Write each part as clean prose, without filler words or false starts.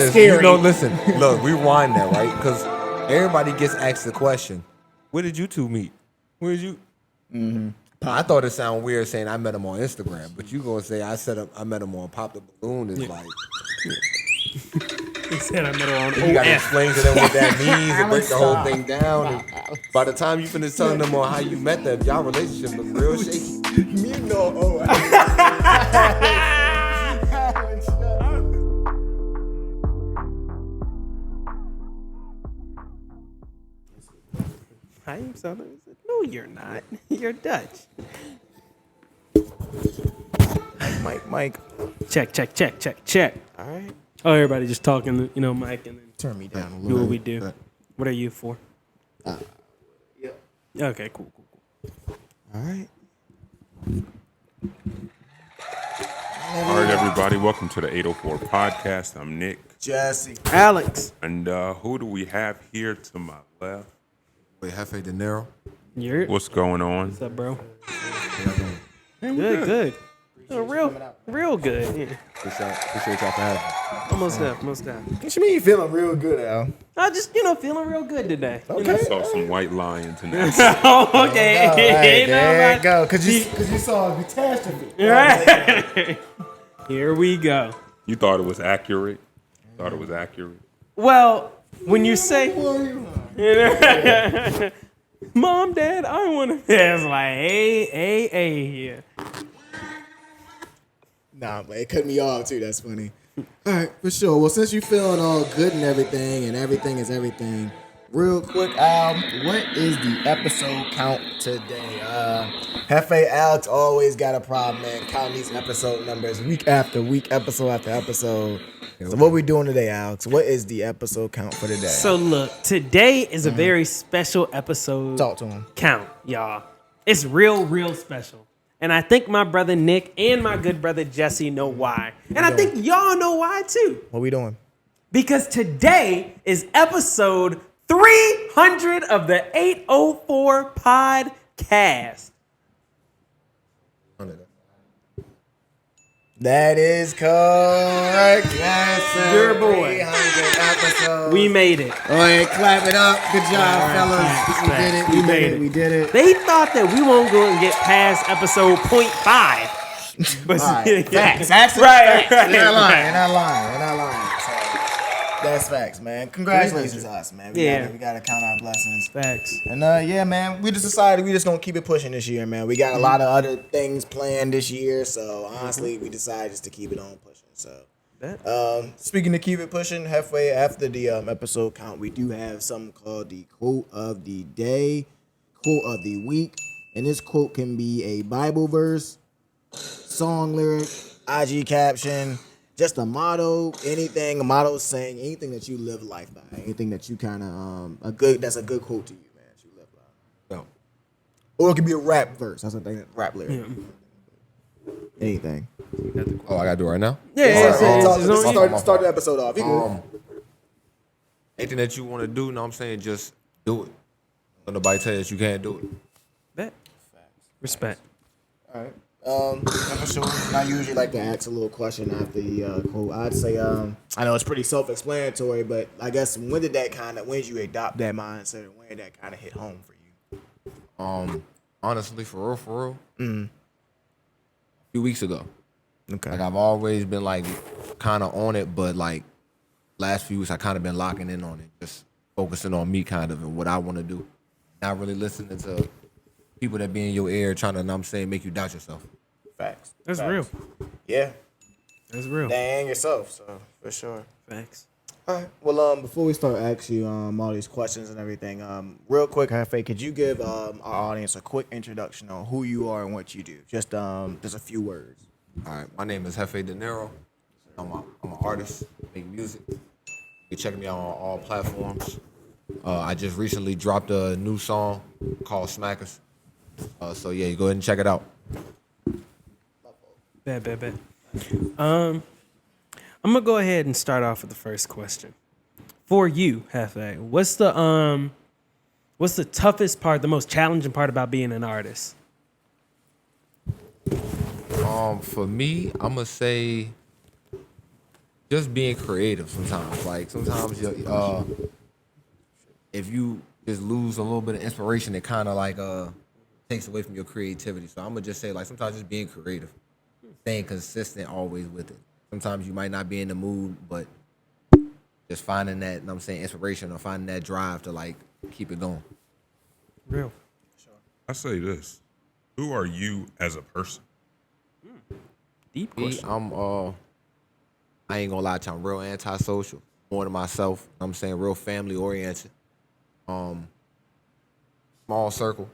scary. Listen, look, rewind that, right? Because everybody gets asked the question, where did you two meet? Where did you? Mm-hmm. I thought it sounded weird saying I met him on Instagram, but you gonna say I met him on Pop the Balloon is like. He said I met her on You gotta explain to them what that means and break the whole Stop. thing down. And by the time you finish telling them on how you met them, y'all relationship look real shaky. Me no. I'm Southern. No, you're not. You're Dutch. Mike. Check. All right. Oh, everybody just talking, Mike, and then Turn me down a do little. what we do. What are you for? Yeah. Okay, cool. All right. All right, everybody. Welcome to the 804 podcast. I'm Nick. Jesse. Alex. And who do we have here to my left? Wait, JefeDinero. You're What's going on? What's up, bro? Good. Oh, real good. Yeah. Appreciate y'all for having me. Almost there. What you mean you feeling real good, Al? I just, feeling real good today. Okay. I saw some white lions in there. Oh, okay. All right, there you go. Cause you saw a catastrophe. Right. Here we go. You thought it was accurate? Well, when you say, Mom, Dad, I want to. It's like, hey, here. Nah, but it cut me off too. That's funny. All right, for sure. Well, since you feeling all good and everything is everything, real quick, Al, what is the episode count today? Jefe Alex always got a problem, man, counting these episode numbers week after week, episode after episode. So what we doing today, Alex? What is the episode count for today? So look, today is a very special episode. Talk to him. Count, y'all. It's real special. And I think my brother Nick and my good brother Jesse know why. And I think y'all know why too. What we doing? Because today is episode 300 of the 804 podcast. That is correct. Yes, sir. Your boy. 300 episodes. We made it. All right, clap it up. Good job, fellas. We did it. We did it. They thought that we won't go and get past episode 0.5. But All right. Facts. Facts. Right. You're not lying. So, that's facts, man. Congratulations to us, man. We gotta count our blessings. Facts. And yeah, man, we just decided we just gonna keep it pushing this year, man. We got a lot of other things planned this year, so honestly, we decided just to keep it on pushing. So, speaking of keep it pushing, halfway after the episode count, we do have something called the quote of the day, quote of the week, and this quote can be a Bible verse, song lyric, IG caption, just a motto, anything, a motto saying, anything that you live life by, anything that you kind of that's a good quote to you, man. That you live by. No. Or it could be a rap verse. That's a thing, rap lyric. Yeah. Anything. Oh, I gotta do it right now? Yeah. Start the episode off. You good. Anything that you want to do, know what I'm saying? Just do it. Don't nobody tell you that you can't do it. Bet. Respect. All right. For sure. I usually like to ask a little question after the quote. I'd say, I know it's pretty self-explanatory, but I guess when did you adopt that mindset, and when did that kind of hit home for you? Honestly, for real, a few weeks ago. Okay. Like I've always been like kind of on it, but like last few weeks I kind of been locking in on it, just focusing on me kind of and what I want to do. Not really listening to people that be in your ear trying to, know what I'm saying, make you doubt yourself. Facts. That's real. Yeah. That's real. Dang yourself, so for sure. Facts. All right. Well, before we start asking you all these questions and everything, real quick, Jefe, could you give our audience a quick introduction on who you are and what you do? Just a few words. All right, my name is JefeDinero. I'm an artist, make music. You can check me out on all platforms. I just recently dropped a new song called Smackers. So yeah, you go ahead and check it out. Bet. I'm gonna go ahead and start off with the first question. For you, Jefe, what's the toughest part, the most challenging part about being an artist? For me, I'm gonna say just being creative sometimes. Like sometimes if you just lose a little bit of inspiration, it kind of like takes away from your creativity. So I'm gonna just say like sometimes just being creative, staying consistent always with it. Sometimes you might not be in the mood, but just finding that, you know what I'm saying, inspiration or finding that drive to like keep it going. Real. I say this: who are you as a person? Deep Me, question. I ain't gonna lie to you, I'm real antisocial, more to myself. You know what I'm saying, real family oriented. Small circle,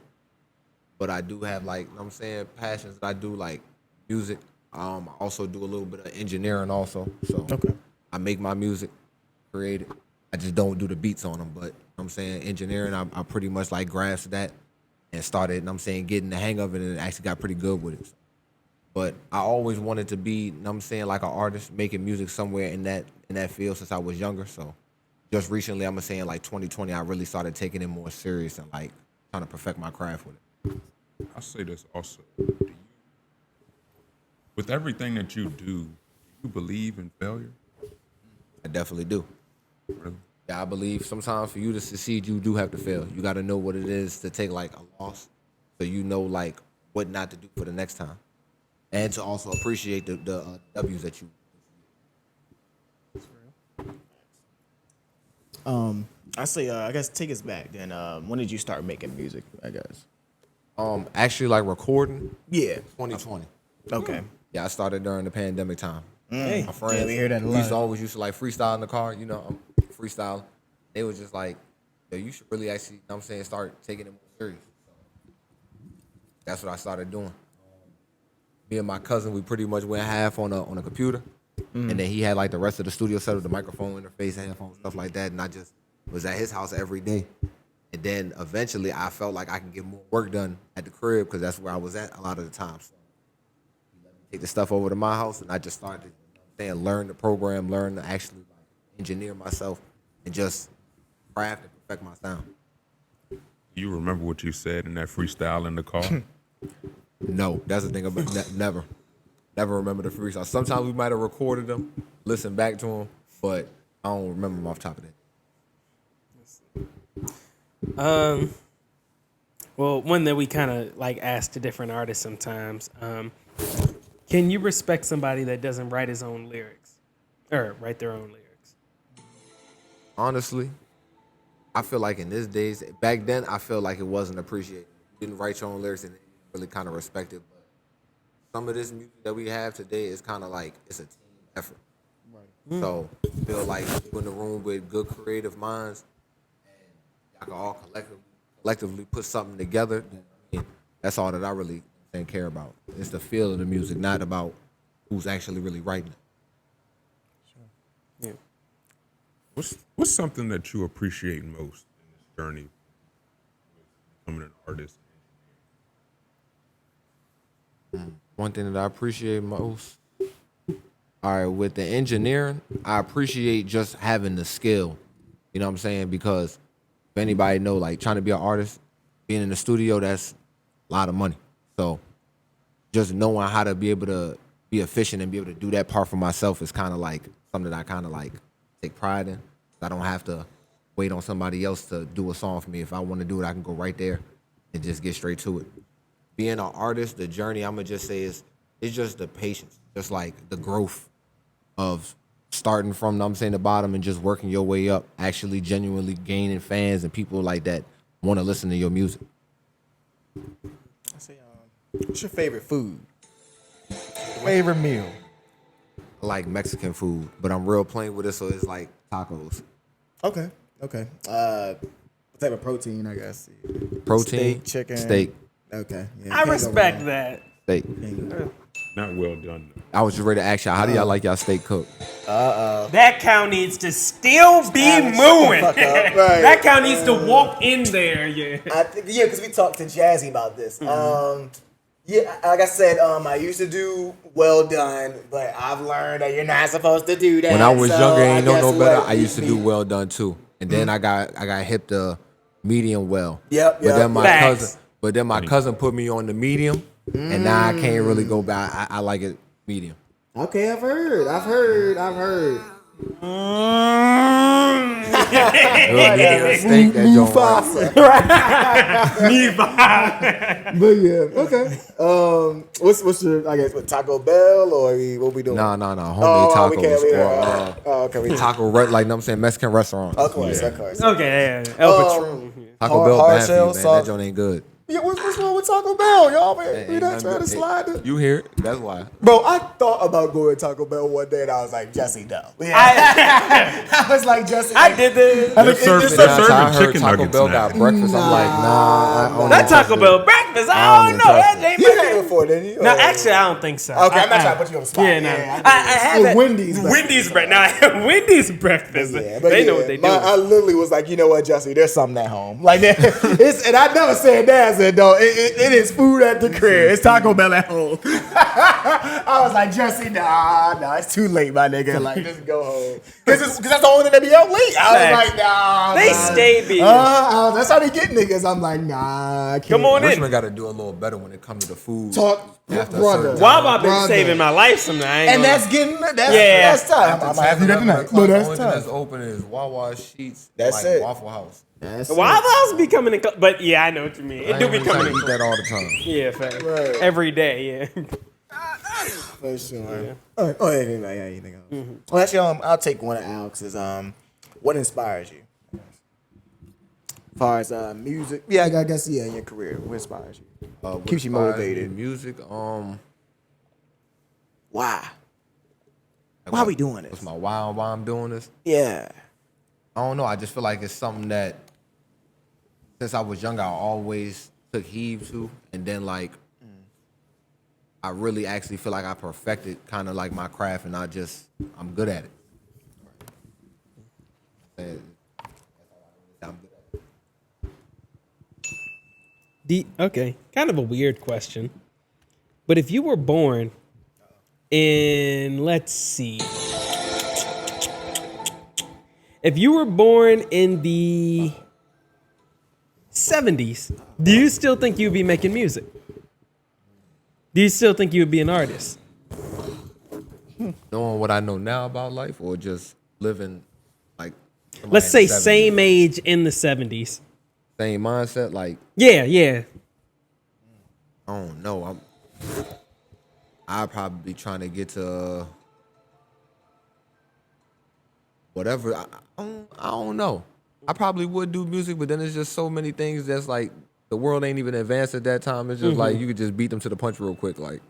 but I do have like, you know what I'm saying, passions that I do like music. I also do a little bit of engineering also. So Okay. I make my music, create it. I just don't do the beats on them, but you know what I'm saying, engineering, I pretty much like grasped that and started, you know what I'm saying, getting the hang of it and actually got pretty good with it. But I always wanted to be, you know what I'm saying, like an artist, making music somewhere in that field since I was younger. So just recently, I'm saying like 2020, I really started taking it more serious and like trying to perfect my craft with it. I say this also: with everything that you do you believe in failure? I definitely do. Really? Yeah, I believe sometimes for you to succeed, you do have to fail. You got to know what it is to take like a loss, so you know like what not to do for the next time, and to also appreciate the W's that you. I say, I guess take us back then. When did you start making music, I guess? Actually like recording Yeah. 2020. Okay. Yeah, I started during the pandemic time. Hey. My friends, Yeah, we hear that a we used to lot. always used to like freestyle in the car, you know, freestyle. They was just like, yo, you should really actually, you know what I'm saying, start taking it more serious. So that's what I started doing. Me and my cousin, we pretty much went half on a computer, and then he had like the rest of the studio set up, the microphone interface, headphones, stuff like that, and I just was at his house every day. And then eventually, I felt like I can get more work done at the crib because that's where I was at a lot of the time. So he let me take the stuff over to my house, and I just started to, you know what I'm saying, learn the program, learn to actually like engineer myself, and just craft and perfect my sound. Do you remember what you said in that freestyle in the car? No, that's the thing about never remember the freestyle. Sometimes we might have recorded them, listened back to them, but I don't remember them off the top of that. Well, one that we kind of like ask to different artists sometimes. Can you respect somebody that doesn't write his own lyrics or write their own lyrics? Honestly, I feel like in this days, back then, I feel like it wasn't appreciated. You didn't write your own lyrics and you didn't really kind of respect it. But some of this music that we have today is kind of like it's a team effort. Right. So I feel like you in the room with good creative minds, and y'all can all collectively put something together. I mean, that's all that I really care about. It's the feel of the music, not about who's actually really writing it. Yeah. What's something that you appreciate most in this journey of becoming an artist? One thing that I appreciate most, all right, with the engineering, I appreciate just having the skill. You know what I'm saying? Because if anybody know, like trying to be an artist, being in the studio, that's a lot of money. So just knowing how to be able to be efficient and be able to do that part for myself is kind of like something that I kind of like take pride in. I don't have to wait on somebody else to do a song for me. If I want to do it, I can go right there and just get straight to it. Being an artist, the journey, I'm gonna just say it's just the patience, just like the growth of starting from, I'm saying, the bottom and just working your way up, actually genuinely gaining fans and people like that want to listen to your music. I say, what's your favorite food? Favorite meal? I like Mexican food, but I'm real plain with it, so it's like tacos. Okay. Okay. What type of protein, I guess? Protein, Steak, chicken. steak, Okay. Yeah, I can't go respect wrong. that. steak. Not well done, though. I was just ready to ask y'all, how do y'all like y'all steak cooked? That cow needs to still be Alex, mooing. shut the fuck up. Right. That cow needs to walk in there. Yeah. I think because we talked to Jazzy about this. Yeah, like I said, I used to do well done, but I've learned that you're not supposed to do that. When I was so younger, ain't guess no better. what? I used to Me. do well done too, and then I got hip to medium well. Yep, But then my Facts. cousin put me on the medium, and now I can't really go back. I like it medium. Okay, I've heard. Steak that joint right. Mufasa. But yeah, okay. What's your, I guess, what, Taco Bell or what we doing? Nah. Homemade tacos Okay, we taco like know what I'm saying, Mexican restaurants. Of course. Okay, yeah. El Patron. Taco Bell hard bad for you, shell, man. soft- That joint ain't good. Yeah, what's wrong with Taco Bell, y'all? Man, we Ain't not nothing trying to good. slide it. You hear it? That's why. Bro, I thought about going to Taco Bell one day and I was like, Jesse, no. Yeah. I was like, Jesse. I did this. They're serving I heard chicken Taco nuggets Bell now. got breakfast. I'm like, nah. I don't That trust Taco it. Bell breakfast, I I don't don't know. trust That it. ain't You had it before, didn't you? No, actually, I don't think so. Okay, I'm not trying to put you on the spot. Yeah, no. Yeah, I have it. Wendy's breakfast. Wendy's breakfast. Now, Wendy's breakfast. Yeah, but They yeah, know what they do. I literally was like, you know what, Jesse, there's something at home. Like that. And I never said that. I said, no, it is food at the crib. It's Taco Bell at home. I was like, Jesse, nah, it's too late, my nigga. Like, just go home. Because that's the only thing that be out late. I was Facts. like, nah. They man. stay busy. That's how they get niggas. I'm like, nah, I can't. Come on in. Richmond got to do a little better when it comes to the food. Talk, After a brother. certain Wawa been Brother. saving my life sometimes. I ain't And gonna that's getting, Yeah. that's tough. I might have to do that tonight. But The that's only thing that's tough. open is Wawa Sheets. That's like it. Waffle House. That's lie. Wawa's be coming in, but yeah, I know what you mean. It I do ain't be really trying coming to in. eat that all the time. Yeah, fact. Right. Every day, yeah. For sure. Oh, yeah, you think of. Well, actually, I'll take one of Alex's. What inspires you? As far as music, yeah, I guess in your career, what inspires you? What Keeps you inspires motivated. me? Music. Why? Why we doing What's this? my why I'm doing this? Yeah. I don't know. I just feel like it's something that since I was young, I always took heed to, and then like I really actually feel like I perfected kind of like my craft, and I'm good at it. And I'm good at it. Okay, kind of a weird question. But if you were born in, let's see. If you were born in the 70s, do you still think you'd be making music? Do you still think you would be an artist? Knowing what I know now about life, or just living like somebody Let's in say the 70s, same age in the 70s. same mindset. Like Yeah. I don't know. I'd probably be trying to get to whatever. I don't know. I probably would do music, but then there's just so many things that's like the world ain't even advanced at that time. It's just like you could just beat them to the punch real quick. Like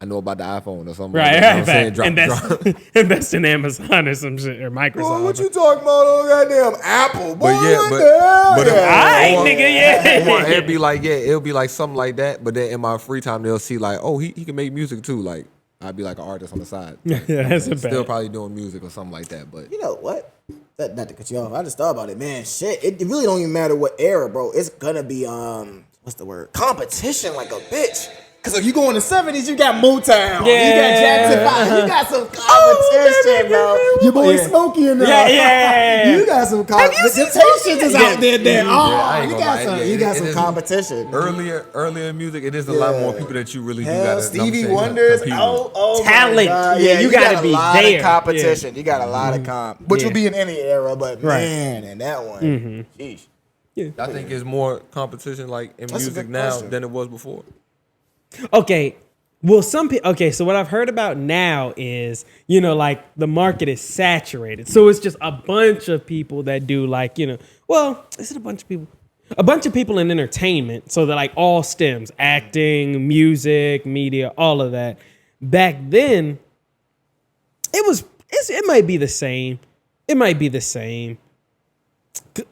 I know about the iPhone or something. Right, like that. right, You know what I'm saying? right. Invest in Amazon or some shit, or Microsoft. Boy, what you talking about on goddamn Apple? Boy, But yeah, what but- the hell? but- Yeah. Alright, Or- nigga, yeah. Or it'd be like, it'll be like something like that. But then in my free time, they'll see like, oh, he can make music too. Like I'd be like an artist on the side. Yeah, that's a Still bad. probably doing music or something like that. But You know what? Not to cut you off. I just thought about it, man. Shit, it really don't even matter what era, bro. It's gonna be what's the word? Competition like a bitch. Cause if you go in the 70s, you got Motown, you got Jackson 5, you got some competition, bro. Your boy Smokey in there. Yeah. You got some competition. Temptations is out there. I Oh, ain't you gonna lie. got It some is- competition. earlier in music, it is a lot more people that you really do Hell, got. Stevie Wonder's oh Talent. my God. Yeah, you gotta got be a lot there. of competition. You got a lot of comp, which Yeah. will be in any era, but Right. man, and that one, sheesh. I think it's more competition like in That's a music good now question. than it was before. Okay. Well, some people. Okay, so what I've heard about now is, like the market is saturated. So it's just a bunch of people that do well, is it a bunch of people? A bunch of people in entertainment. So they're like all stems: acting, music, media, all of that. Back then, it might be the same. It might be the same.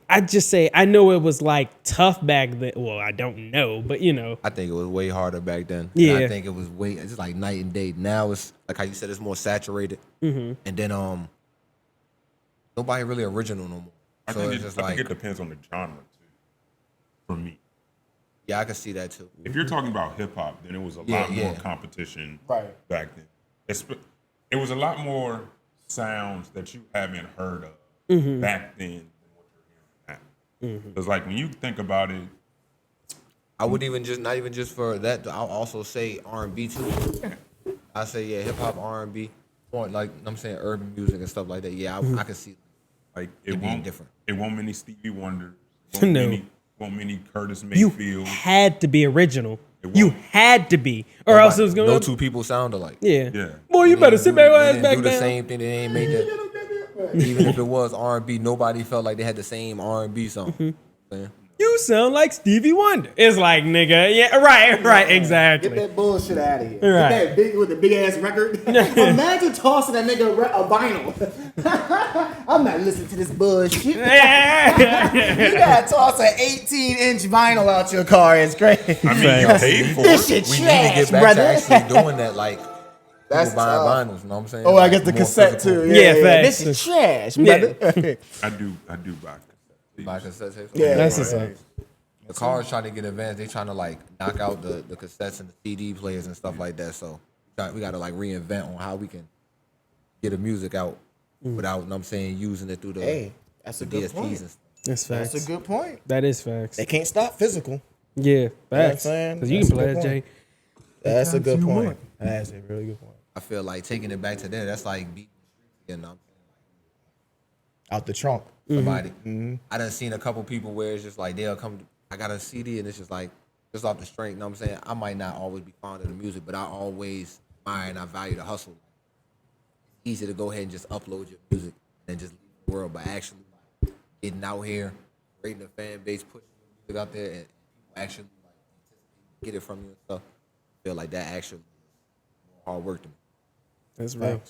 I'd just say I know it was like tough back then. Well, I don't know, but I think it was way harder back then. Yeah. And I think it was it's like night and day. Now it's like how you said, it's more saturated. And then nobody really original no more. I So think, it's just I think like, it depends on the genre too. For me, yeah, I can see that too. if you're talking about hip hop, then it was a Yeah, lot more yeah. competition Right. back then. It was a lot more sounds that you haven't heard of back then than what you're hearing now. Because like when you think about it, I would even just not even just for that. I'll also say R&B too. I say yeah, hip hop, R&B, or like I'm saying urban music and stuff like that. Yeah, I can see Like it being different. It won't many Stevie Wonder. No. Won't many Curtis You Mayfield. had to be original. It You won't. had to be, or else it was gonna. No two people sound alike. Yeah. Yeah. Boy, you better sit back your ass They back didn't do the down. same thing. They ain't made that. Even if it was R&B, nobody felt like they had the same R&B song. Man. You sound like Stevie Wonder. It's like, nigga, yeah, right, exactly. Get that bullshit out of here. Right. Get that big with the big ass record. Imagine tossing that nigga a vinyl. I'm not listening to this bullshit. You gotta toss an 18-inch vinyl out your car. It's great. I mean, you paid for This it. shit We need to trash, get back brother. to actually doing that. Like, That's people buying tough. vinyls. You know what I'm saying? Oh, I Like, guess the more cassette physical. too. Yeah, This facts. is trash, Yeah. brother. I do buy cassettes. Buy cassette tapes. Yeah. That's what's up. The cars trying to get advanced. They trying to like knock out the cassettes and the CD players and stuff like that. So we got to like reinvent on how we can get the music out without, you know what I'm saying, using it through the, Hey, that's a the good DSPs point. and stuff. That's facts. That's a good point. That is facts. They can't stop physical. Yeah, what I'm facts. saying? Because you That's can a play good that, Jay. point. That's a good you point. want. That's a really good point. I feel like taking it back to there, that's like beating the street, you know. Out the trunk. Somebody. I done seen a couple people where it's just like they'll come, I got a CD and it's just like, just off the strength, you know what I'm saying? I might not always be fond of the music, but I always admire and I value the hustle. It's easy to go ahead and just upload your music and just leave the world, but actually like, getting out here, creating a fan base, pushing your music out there, and people actually like get it from you and stuff. I feel like that actually is more hard work to me. That's real.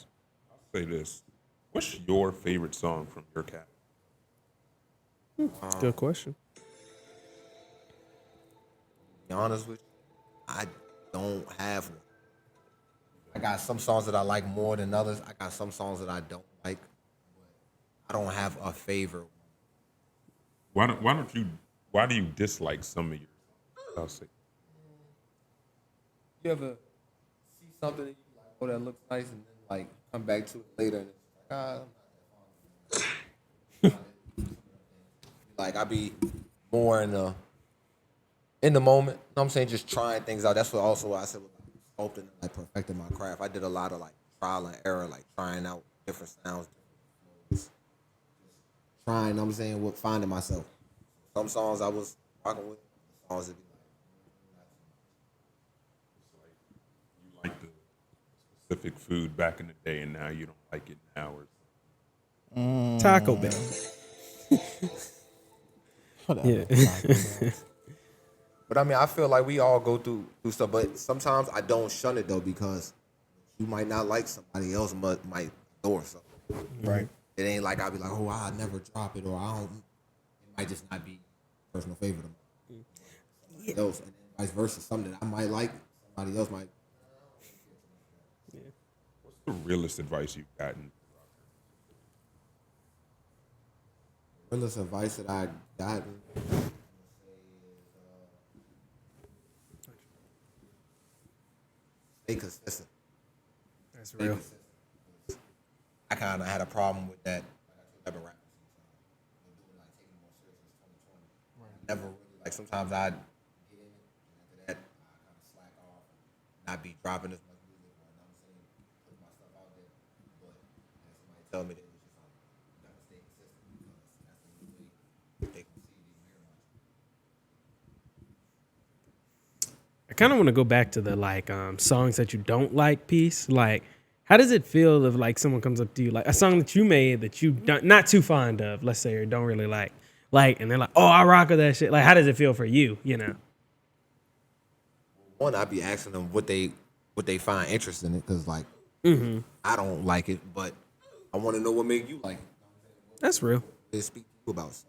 I'll say this. What's your favorite song from your cat? Good question. To be honest with you, I don't have one. I got some songs that I like more than others. I got some songs that I don't like. But I don't have a favorite one. Why do you dislike some of your songs? I'll say. You ever see something and you like, oh, that looks nice, and then like come back to it later and it's like, I'm not that fond of it. Like I be more in the moment. You know what I'm saying? Just trying things out. That's what also I said with like, sculpting and like perfecting my craft. I did a lot of like trial and error, like trying out different sounds, different flows. Trying, you know what I'm saying, with finding myself. Some songs I was rocking with, songs that be You like the specific food back in the day, and now you don't like it now, or Taco Bell. Yeah. But I mean, I feel like we all go through stuff, but sometimes I don't shun it though because you might not like somebody else might adore something. Right. It ain't like I'll be like, oh, I'll never drop it, or I don't. It might just not be personal favorite of mine. Else, and then vice versa. Something that I might like, somebody else might. what's the realest advice you've gotten? Realest advice that I gotten. Stay consistent. That's Stay real. consistent. I kind of had a problem with that. I've been rapping since doing like taking more serious since 2020. Never really like. Sometimes I get in it, and after that I kind of slack off, and not be dropping as much music. Or, you know what I'm saying, putting my stuff out there. But somebody tell me that it's just like you gotta stay consistent because that's the only way they can see you hear about you. I kind of want to go back to the like songs that you don't like piece. Like, how does it feel if like someone comes up to you like a song that you made that you don't, not too fond of, let's say, or don't really like, and they're like, oh, I rock with that shit. Like, how does it feel for you? You know? One, I'd be asking them what they find interest in it because like I don't like it, but I want to know what make you like it. That's real. They speak to you about. So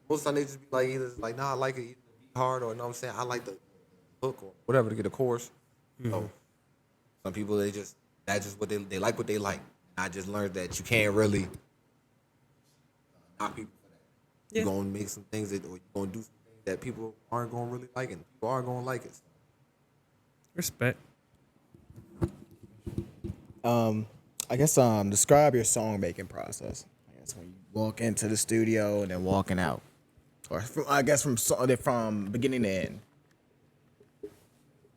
most of the time they just be like either like nah I like it either be hard or you know what I'm saying I like the hook or whatever to get a chorus. So some people that's just what they like what they like. I just learned that you can't really knock people for that. Yeah. You're gonna make some things that or you're gonna do some things that people aren't gonna really like and people are gonna like it. Respect. I guess describe your song making process. I guess when you walk into the studio and then walking out, or I guess from beginning to end.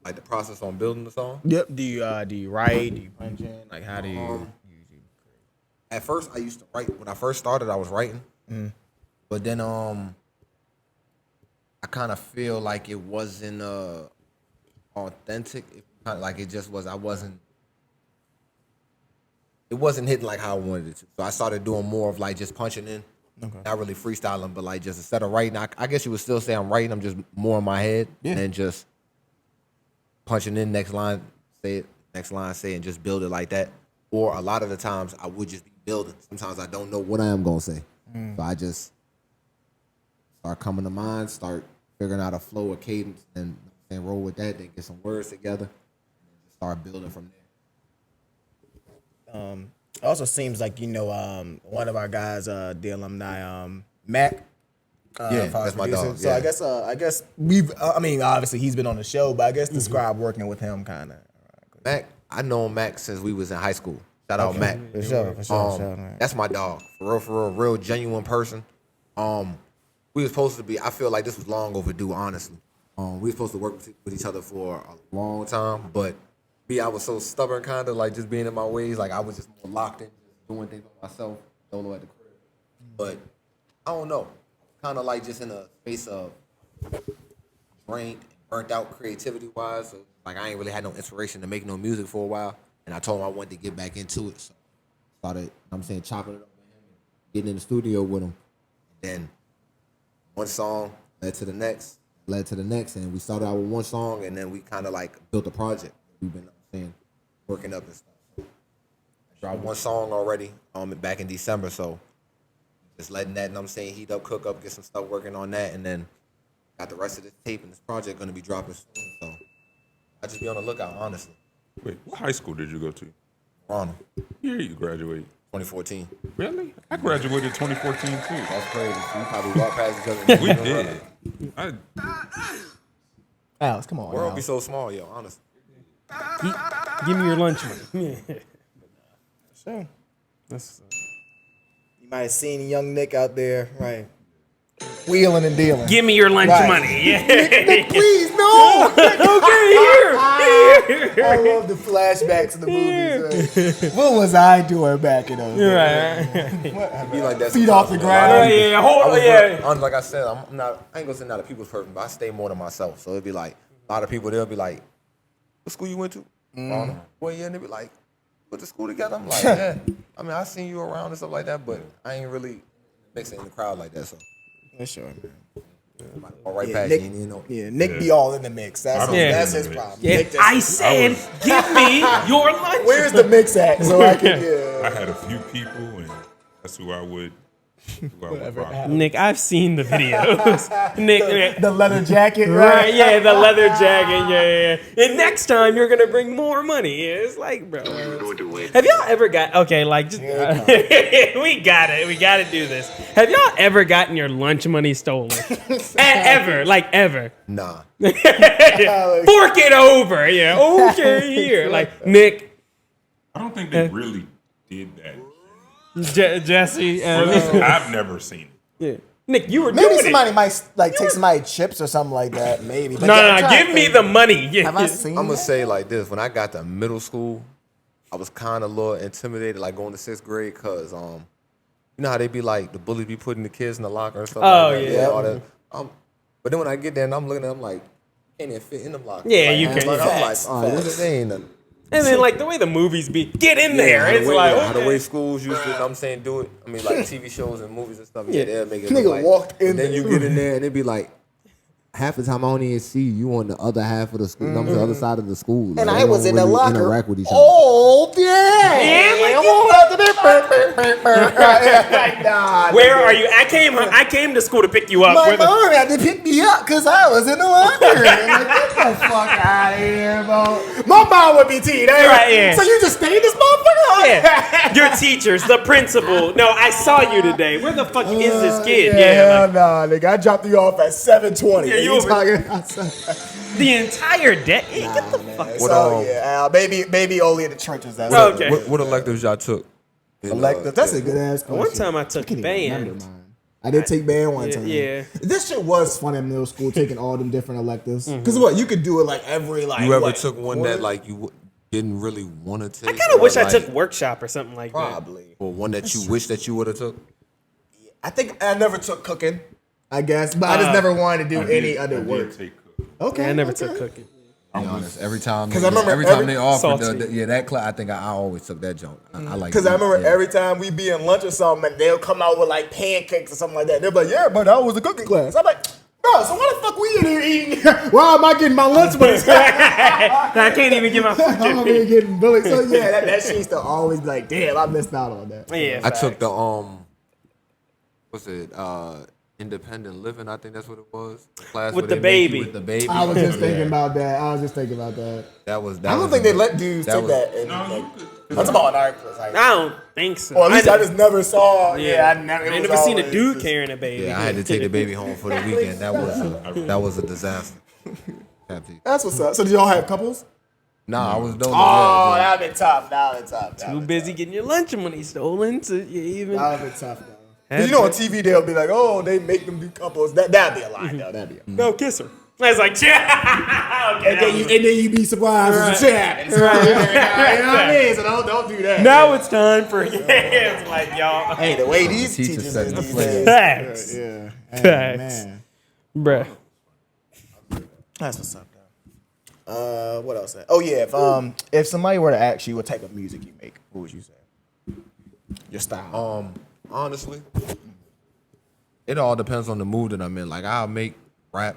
Like the process on building the song. Yep. Do you write? Do you punch in? Like how do you? At first, I used to write. When I first started, I was writing. But then I kind of feel like it wasn't authentic. Like it just was. It wasn't hitting like how I wanted it to. So I started doing more of like just punching in. Not really freestyling, but like just instead of writing, I guess you would still say I'm writing. I'm just more in my head and just punching in next line, say it, next line, say it, and just build it like that. Or a lot of the times I would just be building. Sometimes I don't know what I am gonna say, so I just start coming to mind, start figuring out a flow, a cadence, and roll with that. Then get some words together, and just start building from there. It also seems like one of our guys, the alumni, Mac. That's my dog. So I guess obviously he's been on the show, but I guess describe working with him kind of. Mac, I known Mac since we was in high school. Shout out Mac. For sure. That's my dog. For real, genuine person. We was supposed to be. I feel like this was long overdue, honestly. We were supposed to work with each other for a long time, but I was so stubborn, kind of like just being in my ways. Like I was just more locked in, just doing things by myself, solo at the crib. But I don't know. Kind of like just in a space of drained, burnt out creativity wise. So like I ain't really had no inspiration to make no music for a while. And I told him I wanted to get back into it. So started, chopping it up with him and getting in the studio with him. And then one song led to the next, and we started out with one song, and then we kind of like built a project. We've been working up and stuff. So I dropped one song already back in December, so just letting that, heat up, cook up, get some stuff working on that, and then got the rest of this tape and this project going to be dropping soon. So I just be on the lookout, honestly. Wait, what high school did you go to? Ronald, Yeah, you graduated. 2014. Really? I graduated 2014 too. That's crazy. We probably walked past each other. We did. Alex, come on. The world Alex. be so small, yo, honestly. Give me your lunch money. Sure. That's You might have seen young Nick out there, right? Wheeling and dealing. give me your lunch Right. money. Yeah. Nick, please, no! Okay, here. I love the flashbacks of the movies. What was I doing back in those days? Right. Be like that Feet off the sometimes. ground. Like I said, I ain't gonna say not a people's person, but I stay more to myself. So it'd be like a lot of people. They'll be like, "What school you went to?" Well, yeah, and they be like, "Went to school together." I'm like, "Yeah." I mean, I seen you around and stuff like that, but I ain't really mixing in the crowd like that. So For sure, man. all right, Yeah, past you, you know. Nick be all in the mix. That's his problem. Yeah, Nick I said, give me your lunch. where's the mix at? So I can I had a few people, and that's who I would rock with. Nick, I've seen the videos. Nick, the leather jacket, right? Yeah, the leather jacket. Yeah. And next time you're gonna bring more money. Yeah, it's like, bro. Have y'all ever got just we got it. We got to do this. Have y'all ever gotten your lunch money stolen? Ever? Nah. Fork it over. Yeah. Okay, here. Like Nick, I don't think they really did that. Jesse. I've never seen it. Yeah. Nick, you were Maybe doing somebody it. might like take somebody chips or something like that. Maybe. But No, give me the money. Yeah. Have I seen? I'm gonna that? say like this: when I got to middle school, I was kind of a little intimidated, like going to 6th grade, cause you know how they be like the bullies be putting the kids in the locker and stuff. Oh, like that. yeah. All that. But then when I get there and I'm looking at them like, can't even fit in them lockers. Yeah, like, you I'm can. like, Facts, all right, this ain't nothing. And then like the way the movies be, get in there. How It's the way, like, how the okay. way schools used to, you know what I'm saying, do it. I mean, like TV shows and movies and stuff. Yeah, they'll make it Nigga look like. walked in and then you there. get in there and it be like, half the time I don't even see you on the other half of the school, the other side of the school. And Like, I they was don't in the really locker interact with each other. all day. Yeah, Like, nah, Where are you? I came to school to pick you up. my Where the- mom had to pick me up because I was in the locker. And like, get the fuck out of here, bro. My mom would be teed. Right, yeah. So you just stayed this motherfucker? Yeah. Your teachers, the principal. No, I saw you today. Where the fuck is this kid? Yeah, like, nah, nigga. I dropped you off at 7:20. Yeah, you you over- talking? the entire day. Hey, get the fuck. What, So yeah, maybe only in the churches. That's Okay. What electives y'all took? Elective. That's a good ass question. One time I took I can't even remember band. mine. I did take band one time. Yeah. This shit was fun in middle school, taking all them different electives. Because what, you could do it like every, like, You ever what, took one quarter? that like you didn't really want to take? I kind of wish I like, took workshop or something like that. Probably. or one that you wish that you would have took. I think I never took cooking, I guess. But I just never wanted to do any other I did work. take cooking. Okay. Yeah, I never took cooking. To be honest, every time, 'Cause I remember every time every- they offered, Salty. that class, I think I always took that junk. I like Because I remember yeah. every time we be in lunch or something, and they'll come out with like pancakes or something like that. They'll be like, "Yeah, but that was a cooking class." I'm like, "Bro, so why the fuck we in here eating? Why am I getting my lunch money? I can't even get my food. I'm over here getting bullied." So yeah, that shit used to always be like, "Damn, I missed out on that." Yeah, I took the what's it? Independent living. I think that's what it was. The class With where the they make baby. you with the baby. I was just thinking Yeah. about that. That was. I don't think they let dudes take that. In, No, like, you could. I'm talking about an art class. Like, I don't think so. or at least I just never saw. Yeah, I never. I it was never seen a always dude just- carrying a baby. Yeah, I had to take the baby home for the weekend. That was a disaster. That's what's up. So did y'all have couples? Nah, I was doing. Oh, that'd been tough. That'd been tough. Too busy getting your lunch money stolen to you even. That'd been tough though. 'Cause you know on TV they'll be like, "Oh, they make them do couples." That'd be a lie though. That'd be. A No, kiss her. I was like, yeah. Okay, and then you be surprised as a chat. You know what I mean? So don't do that. now it's time for it's like y'all. Hey, the way these teacher teachers set is the these play. days. Facts. Yeah. Hey, Facts. man. Bruh. That's what's up though. What else? Oh yeah, if somebody were to ask you what type of music you make, what would you say? Your style. Honestly, it all depends on the mood that I'm in. Like I'll make rap,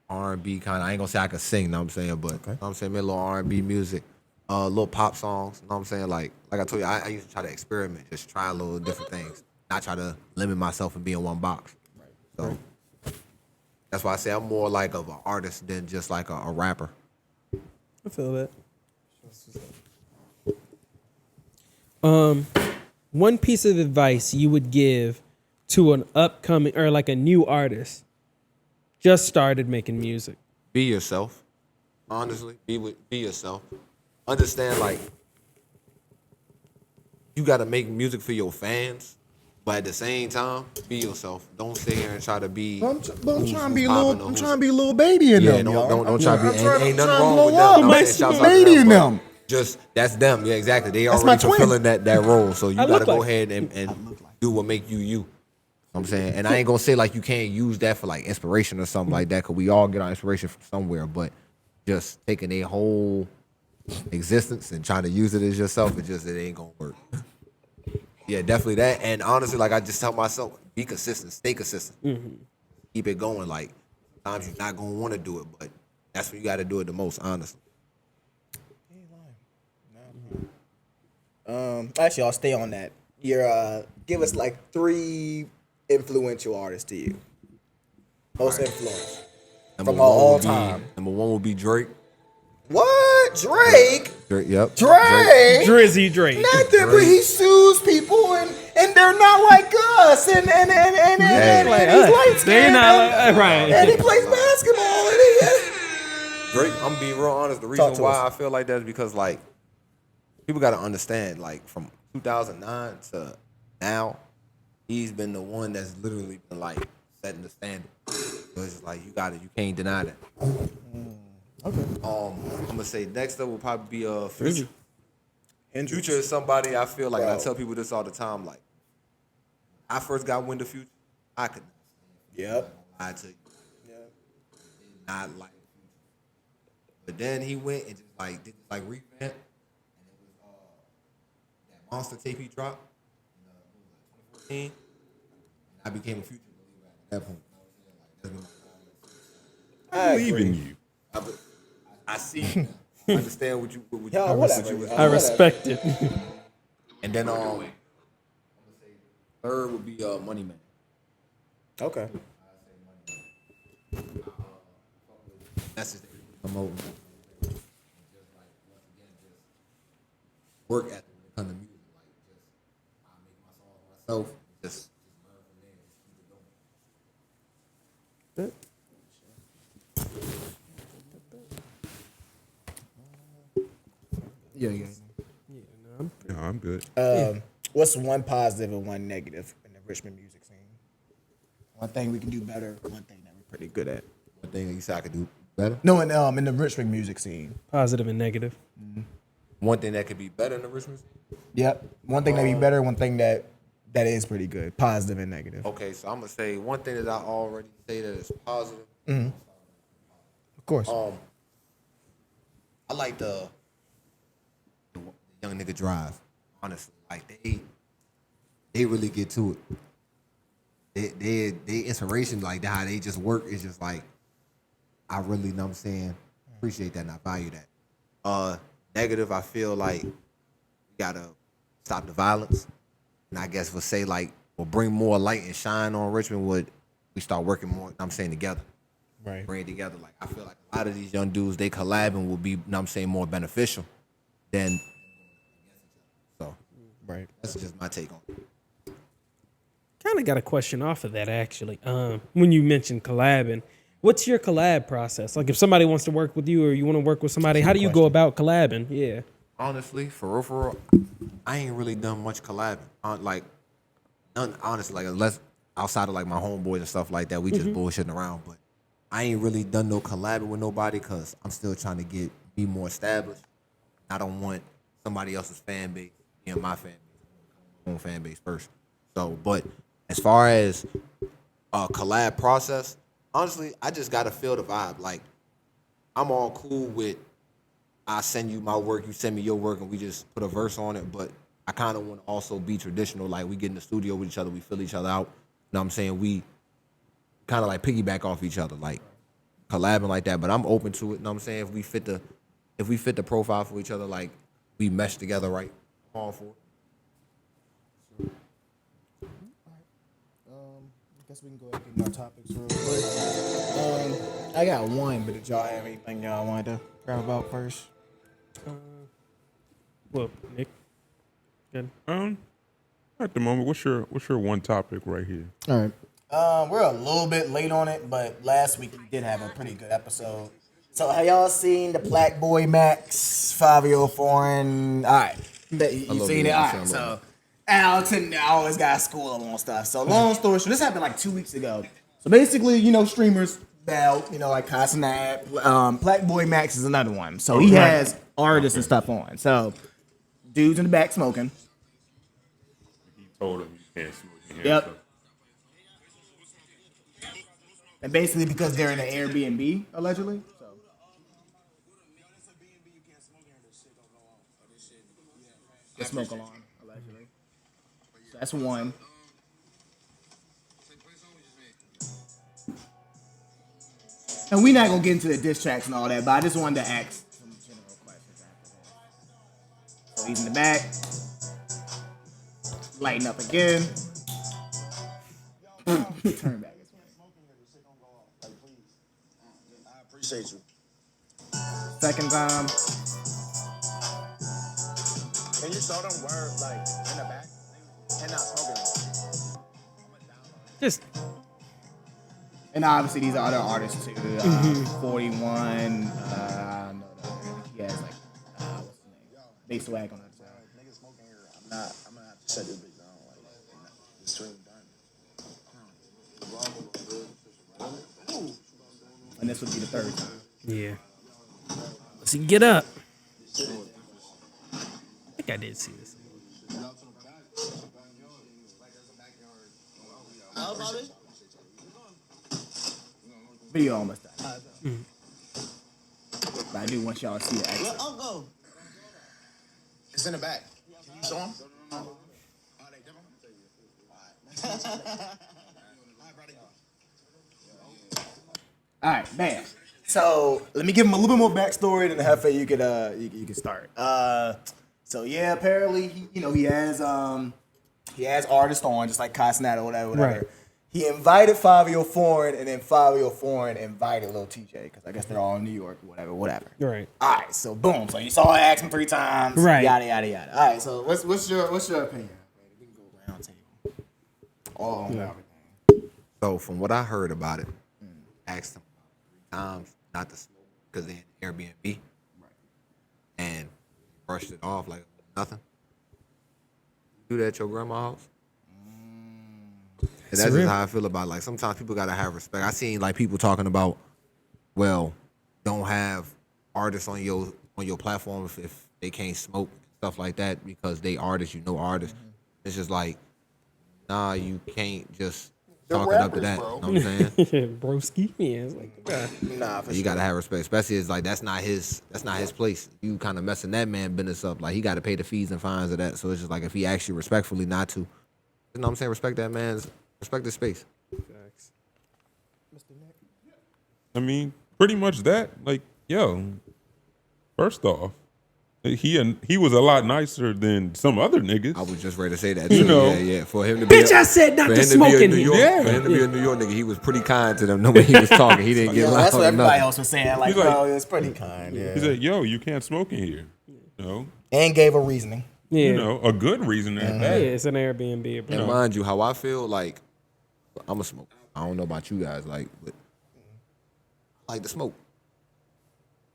R&B kind of. I ain't gonna say I can sing, know what I'm saying, but know what I'm saying, make a little R&B music, little pop songs. Know what I'm saying, like I told you, I used to try to experiment, just try a little different things, not try to limit myself and be in one box. So that's why I say I'm more like of an artist than just like a rapper. I feel that. One piece of advice you would give to an upcoming or like a new artist just started making music. Be yourself. Honestly, be yourself. Understand, like, you got to make music for your fans, but at the same time, be yourself. Don't sit here and try to be. I'm trying to be I'm trying to be a little baby in Yeah, them. don't try to be. Ain't nothing wrong blow with up. them. My Shouts out to lady in but them. Just that's them. Yeah, exactly. They That's already my twin. fulfilling that role. So you I got to look go like- ahead and do what make you you. I'm saying, and I ain't gonna say like you can't use that for like inspiration or something like that, cause we all get our inspiration from somewhere. But just taking a whole existence and trying to use it as yourself, it ain't gonna work. Yeah, definitely that. And honestly, like I just tell myself, be consistent, stay consistent, keep it going. Like sometimes you're not gonna want to do it, but that's when you got to do it the most. Honestly, Actually, I'll stay on that. Give us like 3 influential artists to you. Most influence from all time. Number one will be Drake. What? Drake? Yep. Drake? Drizzy Drake. Nothing, but he sues people and they're not like us and Like he's us. light They're skinned not and, like right. and he plays basketball and Drake, I'm being real honest. The Talk reason to why us. I feel like that is because like people got to understand, like from 2009 to now, he's been the one that's literally been like setting the standard. So it's like you can't deny that. Okay. I'm gonna say next up will probably be Future. Hendrix. Future is somebody I feel like, and I Bro. tell people this all the time. Like I first got wind of Future, I could Yep. lie to you, did not like Future. But then he went and just like did this like revamp, and it was that Monster tape he dropped in 2014. And I became a Future believer at that point. You know what I'm saying? Like, that's I Believe in agree. you. I see, I understand what you Yeah, whatever. I respect it. And then third would be Money Man. Okay. That's just come over. Just like once again, just work at it when it comes to music. Like just I make my songs myself. Just learn from there. Just keep it going. Yeah. Yeah, I'm good. What's one positive and one negative in the Richmond music scene? One thing we can do better. One thing that we're pretty good at. One thing that you said I could do better. No, in the Richmond music scene. Positive and negative. One thing that could be better in the Richmond. Yep. One thing that be better. One thing that is pretty good. Positive and negative. Okay, so I'm gonna say one thing that I already say that is positive. Of course. I like the young nigga drive. Honestly, like they really get to it. They inspiration, like how they just work is just like, I really know what I'm saying, appreciate that and I value that. Negative, I feel like we gotta stop the violence, and I guess we'll say like we'll bring more light and shine on Richmond would we start working more. I'm saying together, Right. bring it together. Like I feel like a lot of these young dudes they collabing will be, you know what I'm saying, more beneficial than. So Right. that's just my take on it. Kind of got a question off of that actually. When you mentioned collabing, what's your collab process? Like if somebody wants to work with you or you want to work with somebody, how do you go about collabing? Yeah. Honestly, for real, I ain't really done much collabing. Like, none, honestly, like unless outside of like my homeboys and stuff like that, we just bullshitting around. But I ain't really done no collabing with nobody because I'm still trying to be more established. I don't want somebody else's fan base being my fan base. My own fan base first. So, but as far as collab process, honestly, I just gotta feel the vibe. Like, I'm all cool with I send you my work, you send me your work, and we just put a verse on it. But I kind of want to also be traditional. Like, we get in the studio with each other, we fill each other out. You know what I'm saying? We kind of like piggyback off each other, like collabing like that. But I'm open to it. You know what I'm saying? If we fit the profile for each other, like we mesh together right, I'm all for it. I guess we can go ahead and get more topics real quick. I got one, but did y'all have anything y'all wanted to grab about first? Well, Nick. Good. At the moment, what's your one topic right here? All right. We're a little bit late on it, but last week we did have a pretty good episode. So have y'all seen the PlaqueboyMax 5-year foreign? All right. You seen it? All right. So Alton always got school on stuff. So long story short, this happened like 2 weeks ago. So basically, streamers now, like Casanat, PlaqueboyMax is another one. So he has artists and stuff on. So dudes in the back smoking. He told him you can't smoke in here. Yep. And basically because they're in an Airbnb, allegedly. So. The smoke alarm, allegedly. So that's one. And we're not going to get into the diss tracks and all that, but I just wanted to ask some general questions after that. So he's in the back. Lighting up again. Turn back. I appreciate you. Second time. Can you show them where, like, in the back? And not smoking. Just And obviously these are other artists too. 41. I know that. He has like what's his name? Bass Swag on that side. Niggas smoking here. I'm gonna have to shut this bitch down. Like, the stream done. And this would be the third time. yeah. Let's see. Get up. I think I did see this. Video almost done. But I do want y'all to see the action. Uncle. It's in the back. Can you show him? All right, bam. So let me give him a little bit more backstory than the Jefe you could start. So yeah, apparently he has artists on just like Casanat or whatever. Right. He invited Fabio Foreign, and then Fabio Foreign invited Lil TJ because I guess they're all in New York, whatever. Right. All right, so boom. So you saw her ask him 3 times. Right. Yada yada yada. All right. So what's your opinion? We can go round table. All on everything. So from what I heard about it, asked him 3 times not to smoke because they had Airbnb, right? And brushed it off like nothing. You do that at your grandma's house? And that's just how I feel about it. Like sometimes people gotta have respect. I seen like people talking about, well, don't have artists on your platform if they can't smoke and stuff like that because they artists, artists. It's just like, nah, you can't just chalk it up to that. Bro. You know what I'm saying? Broski. Yeah, it's like, Nah, for You sure. gotta have respect, especially it's like that's not his place. You kind of messing that man business up. Like he got to pay the fees and fines of that. So it's just like if he asks you respectfully not to, you know what I'm saying? Respect that man's space. I mean, pretty much that. Like, yo, first off, he was a lot nicer than some other niggas. I was just ready to say that. You Too. know. Yeah. For him to bitch, I said not to smoke in here. For him to be a New York nigga, he was pretty kind to them. The way he was talking, he didn't get loud. That's what or everybody nothing. else was saying. Like, He's like- bro, it's pretty kind. Yeah. He said, yo, you can't smoke in here. And gave a reasoning. Yeah. A good reason at Yeah, that. it's an Airbnb, bro. And mind you, how I feel, like I'm a smoker. I don't know about you guys, like, but I like to smoke.